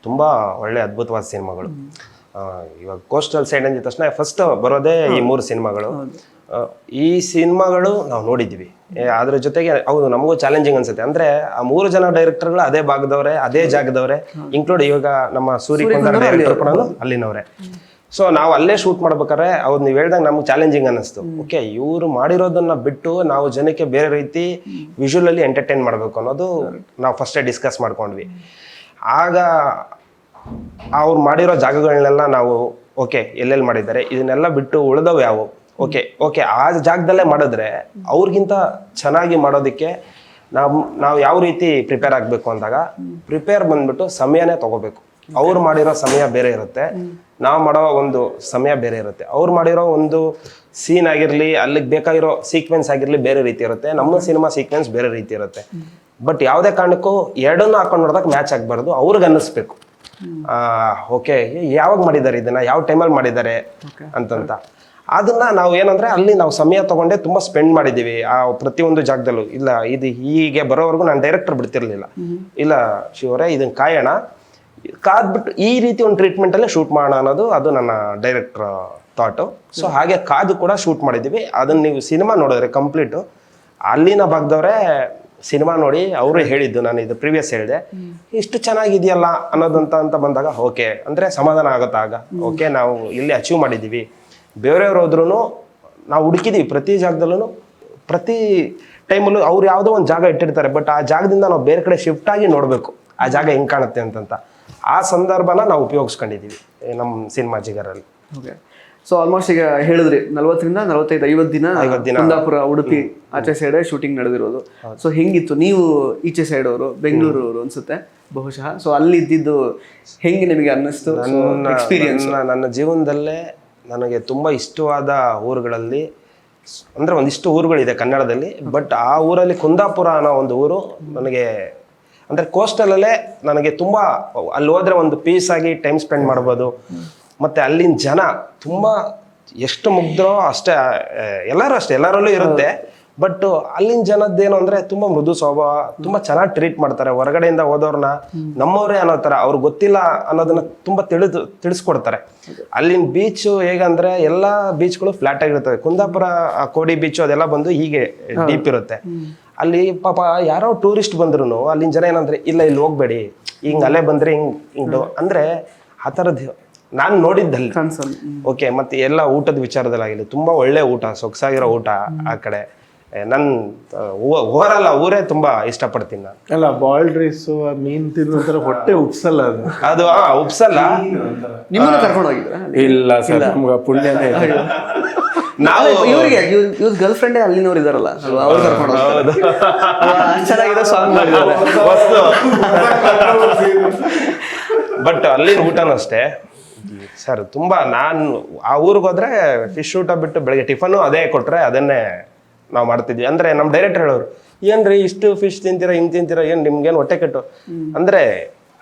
ತುಂಬ ಒಳ್ಳೆ ಅದ್ಭುತವಾದ ಸಿನಿಮಾಗಳು. ಇವಾಗ ಕೋಸ್ಟಲ್ ಸೈಡ್ ಅಂದಿದ ತಕ್ಷಣ ಫಸ್ಟ್ ಬರೋದೇ ಈ 3 ಸಿನಿಮಾಗಳು. ಈ ಸಿನಿಮಾಗಳು ನಾವು ನೋಡಿದ್ವಿ, ಅದ್ರ ಜೊತೆಗೆ ಹೌದು ನಮಗೂ ಚಾಲೆಂಜಿಂಗ್ ಅನ್ಸುತ್ತೆ. ಅಂದ್ರೆ ಆ 3 ಜನ ಡೈರೆಕ್ಟರ್ಗಳು ಅದೇ ಭಾಗದವ್ರೆ, ಅದೇ ಜಾಗದವ್ರೆ, ಇನ್ಕ್ಲೂಡ್ ಇವಾಗ ನಮ್ಮ ಸೂರ್ಯಕುಂದರ್ ಡೈರೆಕ್ಟರ್ ಕೂಡ ಅಲ್ಲಿನವ್ರೆ. ಸೊ ನಾವು ಅಲ್ಲೇ ಶೂಟ್ ಮಾಡ್ಬೇಕಾದ್ರೆ ಅವ್ರು ನೀವು ಹೇಳ್ದಂಗೆ ನಮ್ಗೆ ಚಾಲೆಂಜಿಂಗ್ ಅನ್ನಿಸ್ತು. ಓಕೆ, ಇವರು ಮಾಡಿರೋದನ್ನ ಬಿಟ್ಟು ನಾವು ಜನಕ್ಕೆ ಬೇರೆ ರೀತಿ ವಿಜುವಲಲ್ಲಿ ಎಂಟರ್ಟೈನ್ ಮಾಡಬೇಕು ಅನ್ನೋದು ನಾವು ಫಸ್ಟೇ ಡಿಸ್ಕಸ್ ಮಾಡ್ಕೊಂಡ್ವಿ. ಆಗ ಅವ್ರು ಮಾಡಿರೋ ಜಾಗಗಳನ್ನೆಲ್ಲ ನಾವು ಓಕೆ ಎಲ್ಲೆಲ್ಲಿ ಮಾಡಿದ್ದಾರೆ ಇದನ್ನೆಲ್ಲ ಬಿಟ್ಟು ಉಳಿದವು ಯಾವುವು ಓಕೆ ಆ ಜಾಗದಲ್ಲೇ ಮಾಡಿದ್ರೆ ಅವ್ರಿಗಿಂತ ಚೆನ್ನಾಗಿ ಮಾಡೋದಕ್ಕೆ ನಾವು ಯಾವ ರೀತಿ ಪ್ರಿಪೇರ್ ಆಗಬೇಕು ಅಂದಾಗ ಪ್ರಿಪೇರ್ ಬಂದ್ಬಿಟ್ಟು ಸಮಯನೇ ತಗೋಬೇಕು. ಅವ್ರು ಮಾಡಿರೋ ಸಮಯ ಬೇರೆ ಇರುತ್ತೆ, ನಾವು ಮಾಡೋ ಒಂದು ಸಮಯ ಬೇರೆ ಇರುತ್ತೆ. ಅವ್ರು ಮಾಡಿರೋ ಒಂದು ಸೀನ್ ಆಗಿರಲಿ, ಅಲ್ಲಿಗೆ ಬೇಕಾಗಿರೋ ಸೀಕ್ವೆನ್ಸ್ ಆಗಿರಲಿ ಬೇರೆ ರೀತಿ ಇರುತ್ತೆ, ನಮ್ಮ ಸಿನಿಮಾ ಸೀಕ್ವೆನ್ಸ್ ಬೇರೆ ರೀತಿ ಇರುತ್ತೆ. ಬಟ್ ಯಾವುದೇ ಕಾರಣಕ್ಕೂ ಎರಡನ್ನೂ ಹಾಕೊಂಡು ನೋಡಿದಾಗ ಮ್ಯಾಚ್ ಆಗಬಾರ್ದು, ಅವ್ರಿಗೆ ಅನ್ನಿಸ್ಬೇಕು ಓಕೆ ಯಾವಾಗ ಮಾಡಿದ್ದಾರೆ ಇದನ್ನ, ಯಾವ ಟೈಮಲ್ಲಿ ಮಾಡಿದ್ದಾರೆ ಅಂತಂತ. ಅದನ್ನ ನಾವು ಏನಂದ್ರೆ ಅಲ್ಲಿ ನಾವು ಸಮಯ ತಗೊಂಡೆ ತುಂಬಾ ಸ್ಪೆಂಡ್ ಮಾಡಿದ್ದೀವಿ ಆ ಪ್ರತಿಯೊಂದು ಜಾಗದಲ್ಲೂ. ಇಲ್ಲ ಇದು ಹೀಗೆ ಬರೋವರೆಗೂ ನಾನು ಡೈರೆಕ್ಟರ್ ಬಿಡ್ತಿರ್ಲಿಲ್ಲ, ಇಲ್ಲ ಶಿವರೇ ಇದನ್ನ ಕಾಯೋಣ, ಕಾದ್ಬಿಟ್ಟು ಈ ರೀತಿ ಒಂದು ಟ್ರೀಟ್ಮೆಂಟ್ ಅಲ್ಲೇ ಶೂಟ್ ಮಾಡೋಣ ಅನ್ನೋದು ಅದು ನನ್ನ ಡೈರೆಕ್ಟರ್ ಥಾಟು. ಸೊ ಹಾಗೆ ಕಾದು ಕೂಡ ಶೂಟ್ ಮಾಡಿದ್ದೀವಿ. ಅದನ್ನ ನೀವು ಸಿನಿಮಾ ನೋಡಿದ್ರೆ ಕಂಪ್ಲೀಟು ಅಲ್ಲಿನ ಭಾಗದವರೇ ಸಿನಿಮಾ ನೋಡಿ ಅವರು ಹೇಳಿದ್ದು, ನಾನು ಇದು ಪ್ರೀವಿಯಸ್ ಹೇಳಿದೆ, ಇಷ್ಟು ಚೆನ್ನಾಗಿದೆಯಲ್ಲ ಅನ್ನೋದಂತ ಬಂದಾಗ ಓಕೆ ಅಂದರೆ ಸಮಾಧಾನ ಆಗುತ್ತಾ ಆಗ. ಓಕೆ, ನಾವು ಇಲ್ಲಿ ಅಚೀವ್ ಮಾಡಿದ್ದೀವಿ. ಬೇರೆಯವ್ರು ಹೋದ್ರೂ ನಾವು ಹುಡುಕಿದ್ದೀವಿ ಪ್ರತಿ ಜಾಗದಲ್ಲೂ, ಪ್ರತಿ ಟೈಮಲ್ಲೂ ಅವ್ರು ಯಾವುದೋ ಒಂದು ಜಾಗ ಇಟ್ಟಿರ್ತಾರೆ, ಬಟ್ ಆ ಜಾಗದಿಂದ ನಾವು ಬೇರೆ ಕಡೆ ಶಿಫ್ಟ್ ಆಗಿ ನೋಡಬೇಕು ಆ ಜಾಗ ಹೆಂಗೆ ಕಾಣುತ್ತೆ ಅಂತ. ಆ ಸಂದರ್ಭನ ನಾವು ಉಪಯೋಗಿಸ್ಕೊಂಡಿದ್ದೀವಿ ನಮ್ಮ ಸಿನಿಮಾ ಜಿಗರಲ್ಲಿ. ಓಕೆ, ಸೊ ಆಲ್ಮೋಸ್ಟ್ ಈಗ ಹೇಳಿದ್ರಿ 40ರಿಂದ 45 ದಿನ ಕುಂದಾಪುರ, ಉಡುಪಿ ಆಚೆ ಸೈಡ್ ಶೂಟಿಂಗ್ ನಡೆದಿರೋದು. ಸೊ ಹೆಂಗಿತ್ತು? ನೀವು ಈಚೆ ಸೈಡ್ ಅವರು, ಬೆಂಗಳೂರು ಅನ್ಸುತ್ತೆ ಬಹುಶಃ. ಸೊ ಅಲ್ಲಿ ಇದ್ದಿದ್ದು ಹೆಂಗೆ ನಿಮಗೆ ಅನ್ನಿಸ್ತು ಎಕ್ಸ್ಪೀರಿಯನ್ಸ್? ನನ್ನ ಜೀವನದಲ್ಲೇ ನನಗೆ ತುಂಬ ಇಷ್ಟವಾದ ಊರುಗಳಲ್ಲಿ ಅಂದರೆ ಒಂದಿಷ್ಟು ಊರುಗಳಿದೆ ಕನ್ನಡದಲ್ಲಿ, ಬಟ್ ಆ ಊರಲ್ಲಿ ಕುಂದಾಪುರ ಅನ್ನೋ ಒಂದು ಊರು ನನಗೆ ಅಂದರೆ ಕೋಸ್ಟಲಲ್ಲೇ ನನಗೆ ತುಂಬ, ಅಲ್ಲಿ ಹೋದರೆ ಒಂದು ಪೀಸ್ ಆಗಿ ಟೈಮ್ ಸ್ಪೆಂಡ್ ಮಾಡ್ಬೋದು. ಮತ್ತು ಅಲ್ಲಿನ ಜನ ತುಂಬ ಎಷ್ಟು ಮುಗ್ಧರೋ ಅಷ್ಟೇ, ಎಲ್ಲರೂ ಅಷ್ಟೇ, ಎಲ್ಲರಲ್ಲೂ ಇರುತ್ತೆ. ಬಟ್ ಅಲ್ಲಿನ ಜನದ್ದೇನು ಅಂದರೆ ತುಂಬ ಮೃದು ಸ್ವಭಾವ, ತುಂಬ ಚೆನ್ನಾಗಿ ಟ್ರೀಟ್ ಮಾಡ್ತಾರೆ. ಹೊರಗಡೆಯಿಂದ ಹೋದವ್ರನ್ನ ನಮ್ಮವರೇ ಅನ್ನೋ ಥರ, ಅವ್ರಿಗೆ ಗೊತ್ತಿಲ್ಲ ಅನ್ನೋದನ್ನ ತುಂಬ ತಿಳಿಸ್ಕೊಡ್ತಾರೆ. ಅಲ್ಲಿನ ಬೀಚು ಹೇಗಂದ್ರೆ ಎಲ್ಲ ಬೀಚ್ಗಳು ಫ್ಲಾಟ್ ಆಗಿರ್ತವೆ. ಕುಂದಾಪುರ ಆ ಕೋಡಿ ಬೀಚು ಅದೆಲ್ಲ ಬಂದು ಹೀಗೆ ಡೀಪ್ ಇರುತ್ತೆ. ಅಲ್ಲಿ ಪಾಪ ಯಾರೋ ಟೂರಿಸ್ಟ್ ಬಂದ್ರು ಅಲ್ಲಿನ ಜನ ಏನಂದ್ರೆ, ಇಲ್ಲ ಇಲ್ಲಿ ಹೋಗ್ಬೇಡಿ, ಹಿಂಗೆ ಅಲ್ಲೇ ಬಂದರೆ ಹಿಂಗೆ ಅಂದರೆ ಆ ಥರದ್ದು ನಾನು ನೋಡಿದ್ದಲ್ಲಿ. ಓಕೆ, ಮತ್ತೆ ಎಲ್ಲ ಊಟದ ವಿಚಾರದಲ್ಲಾಗಿಲ್ಲ, ತುಂಬ ಒಳ್ಳೆ ಊಟ, ಸೊಗಸಾಗಿರೋ ಊಟ ಆ ಕಡೆ. ನನ್ನ ಓವರಲ್ಲ ಊರೇ ತುಂಬಾ ಇಷ್ಟಪಡ್ತೀನಿ ನಾನು. ಅಲ್ಲ, ಬಾಯ್ಲ್ಡ್ ರೈಸು, ಮೀನ್ ತಿನ್ನೋ ಹೊಟ್ಟೆ ಉಪ್ಸಲ್ಲ ಅದು ಉಪ್ಸಲ್ಲ. ನಿಮ್ಮನ್ನ ಕರ್ಕೊಂಡು ಹೋಗಿದ್ರ? ಇಲ್ಲ ಸರ್, ನಮ್ಗೆ ಪುಣ್ಯನೇ ಇಲ್ಲ. ನಾವು ಇವರಿಗೆ ಇವ್ರ ಗರ್ಲ್ ಫ್ರೆಂಡೇ ಅಲ್ಲಿನವ್ರು ಇದಾರಲ್ಲ ಅಲ್ವಾ, ಅವ್ರು ಕರ್ಕೊಂಡು ಹೋಗೋದು. ಚೆನ್ನಾಗಿರೋ ಸಾಂಗ್ ಮಾಡಿದ್ದಾರೆ. ಬಟ್ ಅಲ್ಲಿ ಊಟನೂ ಅಷ್ಟೇ ಸರ್, ತುಂಬಾ. ನಾನು ಆ ಊರಿಗೆ ಹೋದ್ರೆ ಫಿಶ್ ಊಟ ಬಿಟ್ಟು ಬೆಳಗ್ಗೆ ಟಿಫನ್ನು ಅದೇ ಕೊಟ್ರೆ ಅದನ್ನೇ ನಾವು ಮಾಡ್ತಿದ್ವಿ. ಅಂದ್ರೆ ನಮ್ಮ ಡೈರೆಕ್ಟರ್ ಹೇಳೋರು, ಏನ್ರಿ ಇಷ್ಟು ಫಿಶ್ ತಿಂತೀರಾ, ಹಿಂಗೆ ತಿಂತೀರಾ, ಏನು ನಿಮ್ಗೇನು ಹೊಟ್ಟೆ ಕೆಟ್ಟು ಅಂದ್ರೆ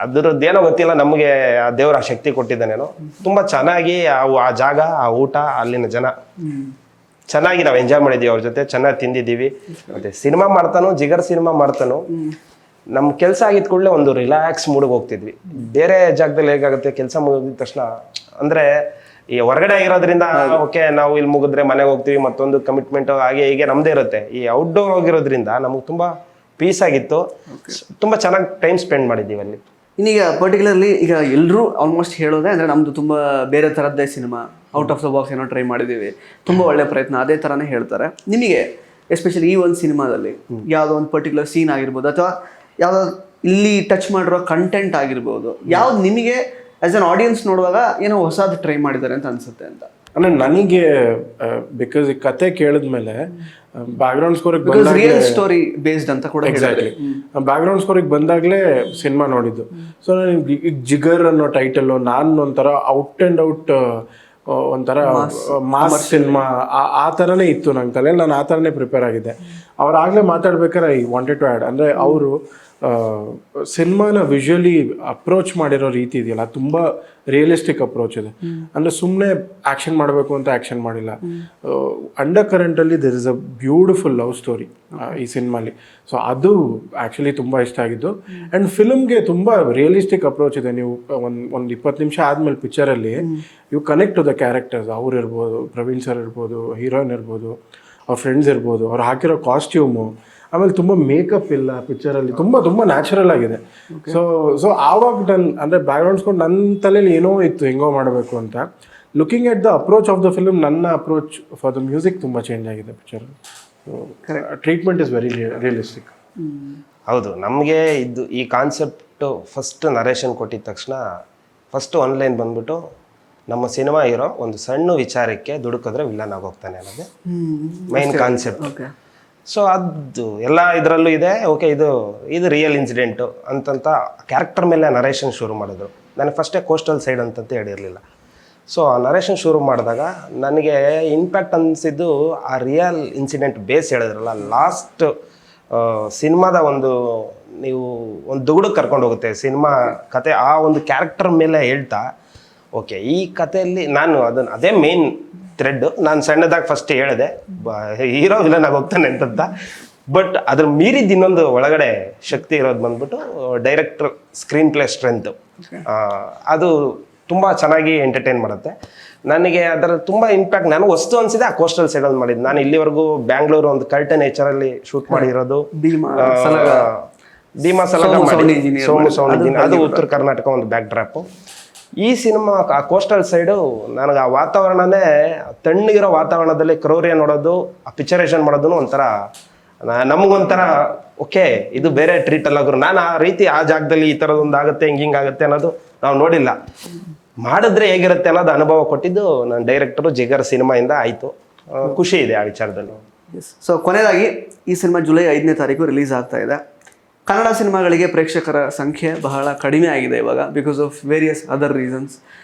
ಅದ್ರದ್ದೇನೋ ಗೊತ್ತಿಲ್ಲ, ನಮಗೆ ಆ ದೇವ್ರ ಆ ಶಕ್ತಿ ಕೊಟ್ಟಿದ್ದಾನೇನೋ. ತುಂಬಾ ಚೆನ್ನಾಗಿ ಆ ಜಾಗ, ಆ ಊಟ, ಅಲ್ಲಿನ ಜನ ಚೆನ್ನಾಗಿ ನಾವು ಎಂಜಾಯ್ ಮಾಡಿದ್ದೀವಿ, ಅವ್ರ ಜೊತೆ ಚೆನ್ನಾಗಿ ತಿಂದಿದ್ದೀವಿ. ಮತ್ತೆ ಸಿನಿಮಾ ಮಾಡ್ತಾನು, ಜಿಗರ್ ಸಿನಿಮಾ ಮಾಡ್ತಾನು, ನಮ್ಮ ಕೆಲಸ ಆಗಿದ ಕೂಡಲೇ ಒಂದು ರಿಲ್ಯಾಕ್ಸ್ ಮೂಡ್ಗೆ ಹೋಗ್ತಿದ್ವಿ. ಬೇರೆ ಜಾಗದಲ್ಲಿ ಹೇಗಾಗುತ್ತೆ, ಕೆಲಸ ಮುಗಿದ ತಕ್ಷಣ ಅಂದ್ರೆ ಈ ಹೊರಗಡೆ ಆಗಿರೋದ್ರಿಂದ ಓಕೆ ನಾವು ಇಲ್ಲಿ ಮುಗಿದ್ರೆ ಮನೆಗೆ ಹೋಗ್ತೀವಿ, ಮತ್ತೊಂದು ಕಮಿಟ್ಮೆಂಟ್ ಹಾಗೆ ಹೀಗೆ ನಮ್ದೇ ಇರುತ್ತೆ. ಈ ಔಟ್ಡೋರ್ ಹೋಗಿರೋದ್ರಿಂದ ನಮಗೆ ತುಂಬಾ ಪೀಸ್ ಆಗಿತ್ತು, ತುಂಬಾ ಚೆನ್ನಾಗಿ ಟೈಮ್ ಸ್ಪೆಂಡ್ ಮಾಡಿದ್ದೀವಿ ಅಲ್ಲಿ. ಇನ್ನೀಗ ಪರ್ಟಿಕ್ಯುಲರ್ಲಿ ಈಗ ಎಲ್ಲರೂ ಆಲ್ಮೋಸ್ಟ್ ಹೇಳೋದೇ ಅಂದರೆ ನಮ್ಮದು ತುಂಬ ಬೇರೆ ಥರದ್ದೇ ಸಿನಿಮಾ, ಔಟ್ ಆಫ್ ದ ಬಾಕ್ಸ್ ಏನೋ ಟ್ರೈ ಮಾಡಿದ್ದೀವಿ, ತುಂಬ ಒಳ್ಳೆ ಪ್ರಯತ್ನ, ಅದೇ ಥರನೇ ಹೇಳ್ತಾರೆ. ನಿಮಗೆ ಎಸ್ಪೆಷಲಿ ಈ ಒಂದು ಸಿನಿಮಾದಲ್ಲಿ ಯಾವುದೋ ಒಂದು ಪರ್ಟಿಕ್ಯುಲರ್ ಸೀನ್ ಆಗಿರ್ಬೋದು, ಅಥವಾ ಯಾವುದೋ ಇಲ್ಲಿ ಟಚ್ ಮಾಡಿರೋ ಕಂಟೆಂಟ್ ಆಗಿರ್ಬೋದು, ಯಾವ್ದು ನಿಮಗೆ ಆಸ್ ಅನ್ ಆಡಿಯನ್ಸ್ ನೋಡುವಾಗ ಏನೋ ಹೊಸದು ಟ್ರೈ ಮಾಡಿದ್ದಾರೆ ಅಂತ ಅನ್ಸುತ್ತೆ ಅಂತ? ಅಂದ್ರೆ ನನಗೆ ಬಿಕಾಸ್ ಈ ಕತೆ ಕೇಳಿದ್ಮೇಲೆ ಬ್ಯಾಕ್ಗ್ರೌಂಡ್ ಸ್ಕೋರಿಗೆ ರಿಯಲ್ ಸ್ಟೋರಿ ಬೇಸ್ಡ್ ಅಂತ ಕೂಡ ಎಕ್ಸಾಕ್ಟ್ಲಿ ಬ್ಯಾಕ್ಗ್ರೌಂಡ್ ಸ್ಕೋರಿಗೆ ಬಂದಾಗಲೇ ಸಿನಿಮಾ ನೋಡಿದ್ದು. ಸೊ ನನಗೆ ಈಗ ಜಿಗರ್ ಅನ್ನೋ ಟೈಟಲ್ಲು ನಾನು ಒಂಥರ ಔಟ್ ಆ್ಯಂಡ್ ಔಟ್ ಒಂಥರ ಮಾಸ್ ಸಿನಿಮಾ ಆ ಥರನೇ ಇತ್ತು ನನ್ನ ತಲೆಯಲ್ಲಿ. ನಾನು ಆ ಥರನೇ ಪ್ರಿಪೇರ್ ಆಗಿದ್ದೆ. ಅವ್ರಾಗಲೇ ಮಾತಾಡ್ಬೇಕಾದ್ರೆ ಐ ವಾಂಟೆಡ್ ಟು ಆ್ಯಡ್, ಅಂದರೆ ಅವರು ಸಿನಿಮಾನ ವಿಜುವಲಿ ಅಪ್ರೋಚ್ ಮಾಡಿರೋ ರೀತಿ ಇದೆಯಲ್ಲ, ತುಂಬ ರಿಯಲಿಸ್ಟಿಕ್ ಅಪ್ರೋಚ್ ಇದೆ. ಅಂದರೆ ಸುಮ್ಮನೆ ಆ್ಯಕ್ಷನ್ ಮಾಡಬೇಕು ಅಂತ ಆ್ಯಕ್ಷನ್ ಮಾಡಿಲ್ಲ. ಅಂಡರ್ ಕರೆಂಟಲ್ಲಿ there is a beautiful love story ಈ ಸಿನಿಮಾಲಿ. ಸೊ ಅದು ಆ್ಯಕ್ಚುಲಿ ತುಂಬ ಇಷ್ಟ ಆಗಿದ್ದು. ಆ್ಯಂಡ್ ಫಿಲ್ಮ್ಗೆ ತುಂಬ ರಿಯಲಿಸ್ಟಿಕ್ ಅಪ್ರೋಚ್ ಇದೆ. ನೀವು ಒಂದು 20 ನಿಮಿಷ ಆದಮೇಲೆ ಪಿಕ್ಚರಲ್ಲಿ you connect to the characters. ಅವ್ರು ಇರ್ಬೋದು, ಪ್ರವೀಣ್ ಸರ್ ಇರ್ಬೋದು, ಹೀರೋಯಿನ್ ಇರ್ಬೋದು, ಅವ್ರ ಫ್ರೆಂಡ್ಸ್ ಇರ್ಬೋದು, ಅವ್ರು ಹಾಕಿರೋ ಕಾಸ್ಟ್ಯೂಮು, ಆಮೇಲೆ ತುಂಬ ಮೇಕಪ್ ಇಲ್ಲ ಪಿಕ್ಚರಲ್ಲಿ, ತುಂಬ ನ್ಯಾಚುರಲ್ ಆಗಿದೆ. ಸೊ ಆವಾಗ ನಾನು ಅಂದರೆ ಬ್ಯಾಕ್ಗ್ರೌಂಡ್ ಸ್ಕೋರ್ ನನ್ನ ತಲೆಯಲ್ಲಿ ಏನೋ ಇತ್ತು ಹೆಂಗೋ ಮಾಡಬೇಕು ಅಂತ. Looking at the approach of the film, ನನ್ನ ಅಪ್ರೋಚ್ ಫಾರ್ ದ ಮ್ಯೂಸಿಕ್ ತುಂಬ ಚೇಂಜ್ ಆಗಿದೆ picture. Treatment is very realistic. ಹೌದು, ನಮಗೆ ಇದು ಈ ಕಾನ್ಸೆಪ್ಟು ಫಸ್ಟ್ ನರೇಷನ್ ಕೊಟ್ಟಿದ ತಕ್ಷಣ ಫಸ್ಟ್ ಆನ್ಲೈನ್ ಬಂದ್ಬಿಟ್ಟು ನಮ್ಮ ಸಿನಿಮಾ ಹೀರೋ ಒಂದು ಸಣ್ಣ ವಿಚಾರಕ್ಕೆ ದುಡುಕಿದ್ರೆ ವಿಲ್ಲನ್ ಆಗೋಗ್ತಾನೆ ಅನ್ನೋದೇ ಮೈನ್ ಕಾನ್ಸೆಪ್ಟ್. ಸೊ ಅದು ಎಲ್ಲ ಇದರಲ್ಲೂ ಇದೆ. ಓಕೆ, ಇದು ರಿಯಲ್ ಇನ್ಸಿಡೆಂಟು ಅಂತಂತ ಕ್ಯಾರೆಕ್ಟರ್ ಮೇಲೆ ನರೇಷನ್ ಶುರು ಮಾಡಿದ್ರು. ನನಗೆ ಫಸ್ಟೇ ಕೋಸ್ಟಲ್ ಸೈಡ್ ಅಂತಂತ ಹೇಳಿರಲಿಲ್ಲ. ಸೊ ಆ ನರೇಷನ್ ಶುರು ಮಾಡಿದಾಗ ನನಗೆ ಇಂಪ್ಯಾಕ್ಟ್ ಅನಿಸಿದ್ದು ಆ ರಿಯಲ್ ಇನ್ಸಿಡೆಂಟ್ ಬೇಸ್ ಹೇಳಿದ್ರಲ್ಲ, ಲಾಸ್ಟ್ ಸಿನಿಮಾದ ನೀವು ಒಂದು ದುಗುಡಕ್ಕೆ ಕರ್ಕೊಂಡು ಹೋಗುತ್ತೆ ಸಿನಿಮಾ ಕತೆ. ಆ ಒಂದು ಕ್ಯಾರೆಕ್ಟರ್ ಮೇಲೆ ಹೇಳ್ತಾ ಓಕೆ ಈ ಕಥೆಯಲ್ಲಿ ನಾನು ಅದೇ ಮೇನ್ ಥ್ರೆಡ್. ನಾನು ಸಣ್ಣದಾಗಿ ಫಸ್ಟ್ ಹೇಳಿದೆ ಹೀರೋ ವಿಲನ್ ಆಗಿ ಹೋಗ್ತಾನೆ ಅಂತಂತ. ಬಟ್ ಅದ್ರ ಮೀರಿದ ಇನ್ನೊಂದು ಒಳಗಡೆ ಶಕ್ತಿ ಇರೋದು ಬಂದ್ಬಿಟ್ಟು ಡೈರೆಕ್ಟರ್ ಸ್ಕ್ರೀನ್ ಪ್ಲೇ ಸ್ಟ್ರೆಂತ್. ಅದು ತುಂಬ ಚೆನ್ನಾಗಿ ಎಂಟರ್ಟೈನ್ ಮಾಡುತ್ತೆ. ನನಗೆ ಅದರ ತುಂಬ ಇಂಪ್ಯಾಕ್ಟ್ ನನಗೆ ವಸ್ತು ಅನಿಸಿದೆ ಆ ಕೋಸ್ಟಲ್ ಸೈಡಲ್ಲಿ ಮಾಡಿದ್ದು. ನಾನು ಇಲ್ಲಿವರೆಗೂ ಬ್ಯಾಂಗ್ಳೂರು ಒಂದು ಕಲ್ಟೆ ನೇಚರಲ್ಲಿ ಶೂಟ್ ಮಾಡಿರೋದು, ಭೀಮಾ ಭೀಮಾ ಸಲಗ ಸೋಮು ಸೌಂಡ್ ಇಂಜಿನಿಯರ್, ಅದು ಉತ್ತರ ಕರ್ನಾಟಕ ಒಂದು ಬ್ಯಾಕ್ ಡ್ರಾಪು. ಈ ಸಿನಿಮಾ ಆ ಕೋಸ್ಟಲ್ ಸೈಡು ನನಗೆ ಆ ವಾತಾವರಣನೇ ತಣ್ಣಗಿರೋ ವಾತಾವರಣದಲ್ಲಿ ಕ್ರೌರ್ಯ ನೋಡೋದು, ಆ ಪಿಕ್ಚರೇಷನ್ ಮಾಡೋದು ಒಂಥರ ನಮಗೊಂಥರ ಓಕೆ ಇದು ಬೇರೆ ಟ್ರೀಟ್ ಅಲ್ಲ ಗುರು. ನಾನು ಆ ರೀತಿ ಆ ಜಾಗದಲ್ಲಿ ಈ ಥರದೊಂದು ಆಗುತ್ತೆ ಹಿಂಗಾಗುತ್ತೆ ಅನ್ನೋದು ನಾವು ನೋಡಿಲ್ಲ. ಮಾಡಿದ್ರೆ ಹೇಗಿರುತ್ತೆ ಅನ್ನೋದು ಅನುಭವ ಕೊಟ್ಟಿದ್ದು ನನ್ನ ಡೈರೆಕ್ಟರು ಜಿಗರ್ ಸಿನಿಮಾಯಿಂದ ಆಯಿತು. ಖುಷಿ ಇದೆ ಆ ವಿಚಾರದಲ್ಲಿ. ಸೊ ಕೊನೆಯದಾಗಿ ಈ ಸಿನಿಮಾ ಜುಲೈ 5ನೇ ತಾರೀಕು ರಿಲೀಸ್ ಆಗ್ತಾ ಇದೆ. ಕನ್ನಡ ಸಿನಿಮಾಗಳಿಗೆ ಪ್ರೇಕ್ಷಕರ ಸಂಖ್ಯೆ ಬಹಳ ಕಡಿಮೆ ಆಗಿದೆ ಇವಾಗ, because of various other reasons.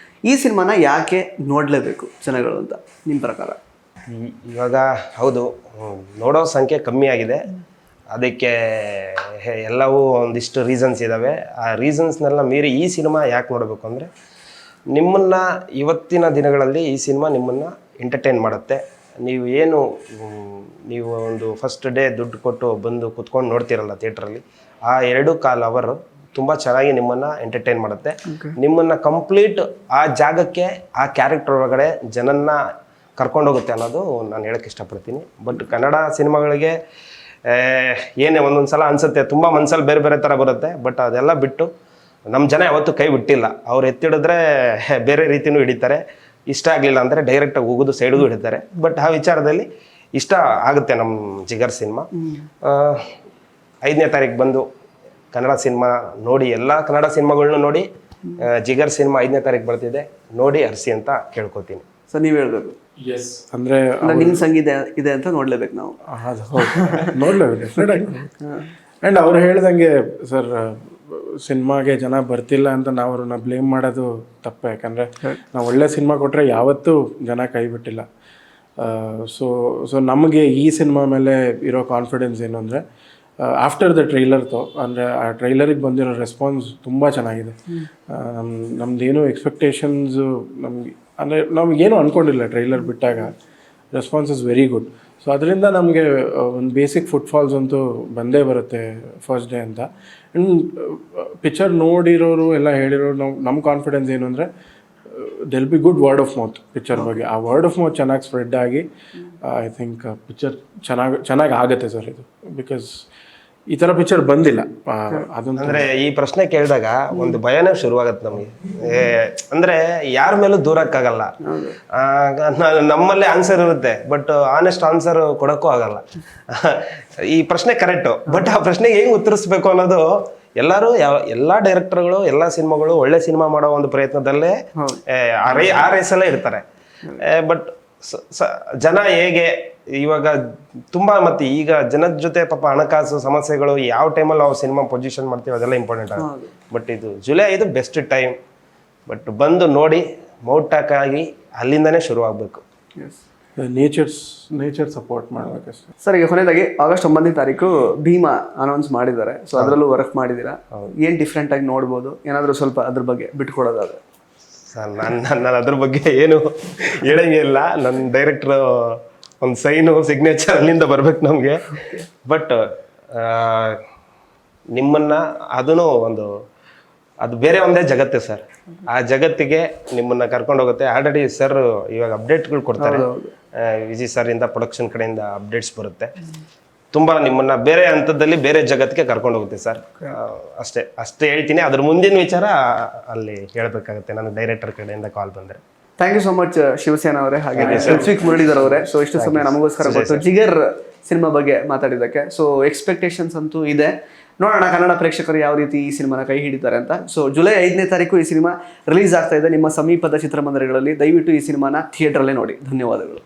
ಈ ಸಿನಿಮಾನ ಯಾಕೆ ನೋಡಲೇಬೇಕು ಜನಗಳು ಅಂತ ನಿಮ್ಮ ಪ್ರಕಾರ? ಇವಾಗ ಹೌದು, ನೋಡೋ ಸಂಖ್ಯೆ ಕಮ್ಮಿ ಆಗಿದೆ. ಅದಕ್ಕೆ ಎಲ್ಲವೂ ಒಂದಿಷ್ಟು ರೀಸನ್ಸ್ ಇದ್ದಾವೆ. ಆ ರೀಸನ್ಸ್ನೆಲ್ಲ ಮೀರಿ ಈ ಸಿನಿಮಾ ಯಾಕೆ ನೋಡಬೇಕು ಅಂದರೆ, ನಿಮ್ಮನ್ನು ಇವತ್ತಿನ ದಿನಗಳಲ್ಲಿ ಈ ಸಿನಿಮಾ ನಿಮ್ಮನ್ನು ಎಂಟರ್ಟೈನ್ ಮಾಡುತ್ತೆ. ನೀವು ಒಂದು ಫಸ್ಟ್ ಡೇ ದುಡ್ಡು ಕೊಟ್ಟು ಬಂದು ಕುತ್ಕೊಂಡು ನೋಡ್ತಿರಲ್ಲ ಥಿಯೇಟ್ರಲ್ಲಿ, ಆ 2.25 ಅವರು ತುಂಬ ಚೆನ್ನಾಗಿ ನಿಮ್ಮನ್ನು ಎಂಟರ್ಟೈನ್ ಮಾಡುತ್ತೆ. ನಿಮ್ಮನ್ನು ಕಂಪ್ಲೀಟ್ ಆ ಜಾಗಕ್ಕೆ, ಆ ಕ್ಯಾರೆಕ್ಟರ್ ಒಳಗಡೆ ಜನನ್ನ ಕರ್ಕೊಂಡೋಗುತ್ತೆ ಅನ್ನೋದು ನಾನು ಹೇಳೋಕ್ಕೆ ಇಷ್ಟಪಡ್ತೀನಿ. ಬಟ್ ಕನ್ನಡ ಸಿನಿಮಾಗಳಿಗೆ ಏನೇ ಒಂದೊಂದು ಸಲ ಅನಿಸುತ್ತೆ, ತುಂಬ ಮನಸ್ಸಲ್ಲಿ ಬೇರೆ ಬೇರೆ ಥರ ಬರುತ್ತೆ. ಬಟ್ ಅದೆಲ್ಲ ಬಿಟ್ಟು ನಮ್ಮ ಜನ ಯಾವತ್ತೂ ಕೈ ಬಿಟ್ಟಿಲ್ಲ. ಅವ್ರು ಎತ್ತಿಡಿದ್ರೆ ಬೇರೆ ರೀತಿಯೂ ಹಿಡಿತಾರೆ, ಇಷ್ಟ ಆಗಲಿಲ್ಲ ಅಂದರೆ ಡೈರೆಕ್ಟಾಗಿ ಹೋಗೋದು ಸೈಡ್ಗೂ ಹಿಡಿತಾರೆ. ಬಟ್ ಆ ವಿಚಾರದಲ್ಲಿ ಇಷ್ಟ ಆಗುತ್ತೆ ನಮ್ಮ ಜಿಗರ್ ಸಿನಿಮಾ. 5ನೇ ತಾರೀಕು ಬಂದು ಕನ್ನಡ ಸಿನಿಮಾ ನೋಡಿ, ಎಲ್ಲ ಕನ್ನಡ ಸಿನಿಮಾಗಳ್ನು ನೋಡಿ. ಜಿಗರ್ ಸಿನಿಮಾ 5ನೇ ತಾರೀಕು ಬರ್ತಿದೆ, ನೋಡಿ ಹರಿಸಿ ಅಂತ ಕೇಳ್ಕೊತೀನಿ. ಸರ್ ನೀವು ಹೇಳ್ಬೇಕು. ಎಸ್ ಅಂದರೆ ನಿಮ್ಮ ಸಂಗೀತ ಇದೆ ಅಂತ ನೋಡ್ಲೇಬೇಕು ನಾವು. ಅದು ನೋಡ್ಲೇಬೇಕು ಡೆಫಿನೆಟಾಗಿ. ಆ್ಯಂಡ್ ಅವ್ರು ಹೇಳ್ದಂಗೆ ಸರ್, ಸಿನಿಮಾಗೆ ಜನ ಬರ್ತಿಲ್ಲ ಅಂತ ನಾವು ಅವ್ರನ್ನ ಬ್ಲೇಮ್ ಮಾಡೋದು ತಪ್ಪು. ಯಾಕಂದರೆ ನಾವು ಒಳ್ಳೆ ಸಿನಿಮಾ ಕೊಟ್ಟರೆ ಯಾವತ್ತೂ ಜನ ಕೈ ಬಿಟ್ಟಿಲ್ಲ. ಸೊ ನಮಗೆ ಈ ಸಿನಿಮಾ ಮೇಲೆ ಇರೋ ಕಾನ್ಫಿಡೆನ್ಸ್ ಏನು ಅಂದರೆ, ಆಫ್ಟರ್ ದ ಟ್ರೈಲರ್ತು ಅಂದರೆ ಆ ಟ್ರೈಲರಿಗೆ ಬಂದಿರೋ ರೆಸ್ಪಾನ್ಸ್ ತುಂಬ ಚೆನ್ನಾಗಿದೆ. ನಮ್ಮದೇನು ಎಕ್ಸ್ಪೆಕ್ಟೇಷನ್ಸು ನಮಗೆ ಅಂದರೆ ನಮಗೇನು ಅಂದ್ಕೊಂಡಿಲ್ಲ ಟ್ರೈಲರ್ ಬಿಟ್ಟಾಗ. Response is very good. So ಅದರಿಂದ ನಮಗೆ ಒಂದು ಬೇಸಿಕ್ ಫುಟ್ಫಾಲ್ಸ್ ಅಂತೂ ಬಂದೇ ಬರುತ್ತೆ ಫಸ್ಟ್ ಡೇ ಅಂತ. ಆ್ಯಂಡ್ ಪಿಕ್ಚರ್ ನೋಡಿರೋರು ಎಲ್ಲ ಹೇಳಿರೋರು ನಮ್ಮ ಕಾನ್ಫಿಡೆನ್ಸ್ ಏನು ಅಂದರೆ, they'll be good word of mouth picture ಬಗ್ಗೆ. ಆ ವರ್ಡ್ ಆಫ್ ಮೌತ್ ಚೆನ್ನಾಗಿ ಸ್ಪ್ರೆಡ್ ಆಗಿ ಐ ಥಿಂಕ್ ಪಿಕ್ಚರ್ ಚೆನ್ನಾಗಿ ಆಗುತ್ತೆ ಸರ್ ಇದು. ಬಿಕಾಸ್ ಈ ಥರ ಪಿಕ್ಚರ್ ಬಂದಿಲ್ಲ. ಅದೊಂದು ಅಂದರೆ ಈ ಪ್ರಶ್ನೆ ಕೇಳಿದಾಗ ಒಂದು ಭಯನೇ ಶುರುವಾಗತ್ತೆ ನಮಗೆ. ಅಂದರೆ ಯಾರ ಮೇಲೂ ದೂರಕ್ಕಾಗಲ್ಲ. ನಮ್ಮಲ್ಲೇ ಆನ್ಸರ್ ಇರುತ್ತೆ, ಬಟ್ ಆನೆಸ್ಟ್ ಆನ್ಸರ್ ಕೊಡೋಕ್ಕೂ ಆಗಲ್ಲ. ಈ ಪ್ರಶ್ನೆ ಕರೆಕ್ಟು, ಬಟ್ ಆ ಪ್ರಶ್ನೆಗೆ ಹೆಂಗೆ ಉತ್ತರಿಸ್ಬೇಕು ಅನ್ನೋದು ಎಲ್ಲರೂ ಎಲ್ಲ ಡೈರೆಕ್ಟರ್ಗಳು, ಎಲ್ಲ ಸಿನಿಮಾಗಳು ಒಳ್ಳೆ ಸಿನಿಮಾ ಮಾಡೋ ಒಂದು ಪ್ರಯತ್ನದಲ್ಲೇ ಆ ರೇಸಲ್ಲೇ ಇರ್ತಾರೆ. ಬಟ್ ಜನ ಹೇಗೆ ಇವಾಗ ತುಂಬ ಮತ್ತೆ ಈಗ ಜನದ ಜೊತೆ ಪಾಪ ಹಣಕಾಸು ಸಮಸ್ಯೆಗಳು, ಯಾವ ಟೈಮಲ್ಲಿ ನಾವು ಸಿನಿಮಾ ಪೊಸಿಷನ್ ಮಾಡ್ತೀವಿ ಅದೆಲ್ಲ ಇಂಪಾರ್ಟೆಂಟ್ ಆಗುತ್ತೆ. ಬಟ್ ಇದು ಜುಲೈ 5 ಬೆಸ್ಟ್ ಟೈಮ್. ಬಟ್ ಬಂದು ನೋಡಿ ಮೌಟಾಕಾಗಿ ಅಲ್ಲಿಂದನೇ ಶುರು ಆಗಬೇಕು. Nature support ಮಾಡಬೇಕಷ್ಟೇ. ಸರ್, ಈಗ ಕೊನೆಯದಾಗಿ August 9ನೇ ತಾರೀಕು ಭೀಮಾ ಅನೌನ್ಸ್ ಮಾಡಿದ್ದಾರೆ. ಸೊ ಅದರಲ್ಲೂ ವರ್ಕ್ ಮಾಡಿದ್ದೀರಾ. ಏನು ಡಿಫ್ರೆಂಟ್ ಆಗಿ ನೋಡ್ಬೋದು? ಏನಾದರೂ ಸ್ವಲ್ಪ ಅದ್ರ ಬಗ್ಗೆ ಬಿಟ್ಕೊಡೋದಾದ್ರೆ? ಸರ್ ನಾನು ಅದ್ರ ಬಗ್ಗೆ ಏನು ಹೇಳಂಗೆ ಇಲ್ಲ. ನನ್ನ ಡೈರೆಕ್ಟ್ರು ಒಂದು ಸೈನು ಸಿಗ್ನೇಚರ್ ಅಲ್ಲಿಂದ ಬರ್ಬೇಕು ನಮಗೆ. ಬಟ್ ನಿಮ್ಮನ್ನು ಅದೂ ಅದು ಬೇರೆ ಒಂದೇ ಜಗತ್ತೇ ಸರ್. ಆ ಜಗತ್ತಿಗೆ ನಿಮ್ಮನ್ನು ಕರ್ಕೊಂಡು ಹೋಗುತ್ತೆ. ಆಲ್ರೆಡಿ ಸರ್ ಇವಾಗ ಅಪ್ಡೇಟ್ಗಳು ಕೊಡ್ತಾರೆ. ವಿಜಯ್ ಸರ್ ಇಂದ ಪ್ರೊಡಕ್ಷನ್ ಕಡೆಯಿಂದ ಅಪ್ಡೇಟ್ಸ್ ಬರುತ್ತೆ. ತುಂಬ ನಿಮ್ಮನ್ನು ಬೇರೆ ಹಂತದಲ್ಲಿ ಬೇರೆ ಜಗತ್ತಿಗೆ ಕರ್ಕೊಂಡು ಹೋಗುತ್ತೆ ಸರ್. ಅಷ್ಟೇ ಹೇಳ್ತೀನಿ. ಅದ್ರ ಮುಂದಿನ ವಿಚಾರ ಅಲ್ಲಿ ಹೇಳಬೇಕಾಗುತ್ತೆ ನನ್ನ ಡೈರೆಕ್ಟರ್ ಕಡೆಯಿಂದ ಕಾಲ್ ಬಂದರೆ. Thank you so much Shivasena ಅವರೇ, ಹಾಗೆ ಋತ್ವಿಕ್ ಮುರಳೀಧರ್ ಅವರೇ. ಸೊ ಇಷ್ಟು ಸಮಯ ನಮಗೋಸ್ಕರ ಕೊಟ್ಟು ಜಿಗರ್ ಸಿನಿಮಾ ಬಗ್ಗೆ ಮಾತಾಡಿದ್ದಕ್ಕೆ. ಸೊ ಎಕ್ಸ್ಪೆಕ್ಟೇಷನ್ಸ್ ಅಂತೂ ಇದೆ. ನೋಡೋಣ ಕನ್ನಡ ಪ್ರೇಕ್ಷಕರು ಯಾವ ರೀತಿ ಈ ಸಿನಿಮಾನ ಕೈ ಹಿಡಿತಾರೆ ಅಂತ. ಸೊ ಜುಲೈ 5ನೇ ತಾರೀಕು ಈ ಸಿನಿಮಾ ರಿಲೀಸ್ ಆಗ್ತಾ ಇದೆ. ನಿಮ್ಮ ಸಮೀಪದ ಚಿತ್ರಮಂದಿರಗಳಲ್ಲಿ ದಯವಿಟ್ಟು ಈ ಸಿನಿಮಾನ ಥಿಯೇಟ್ರಲ್ಲೇ ನೋಡಿ. ಧನ್ಯವಾದಗಳು.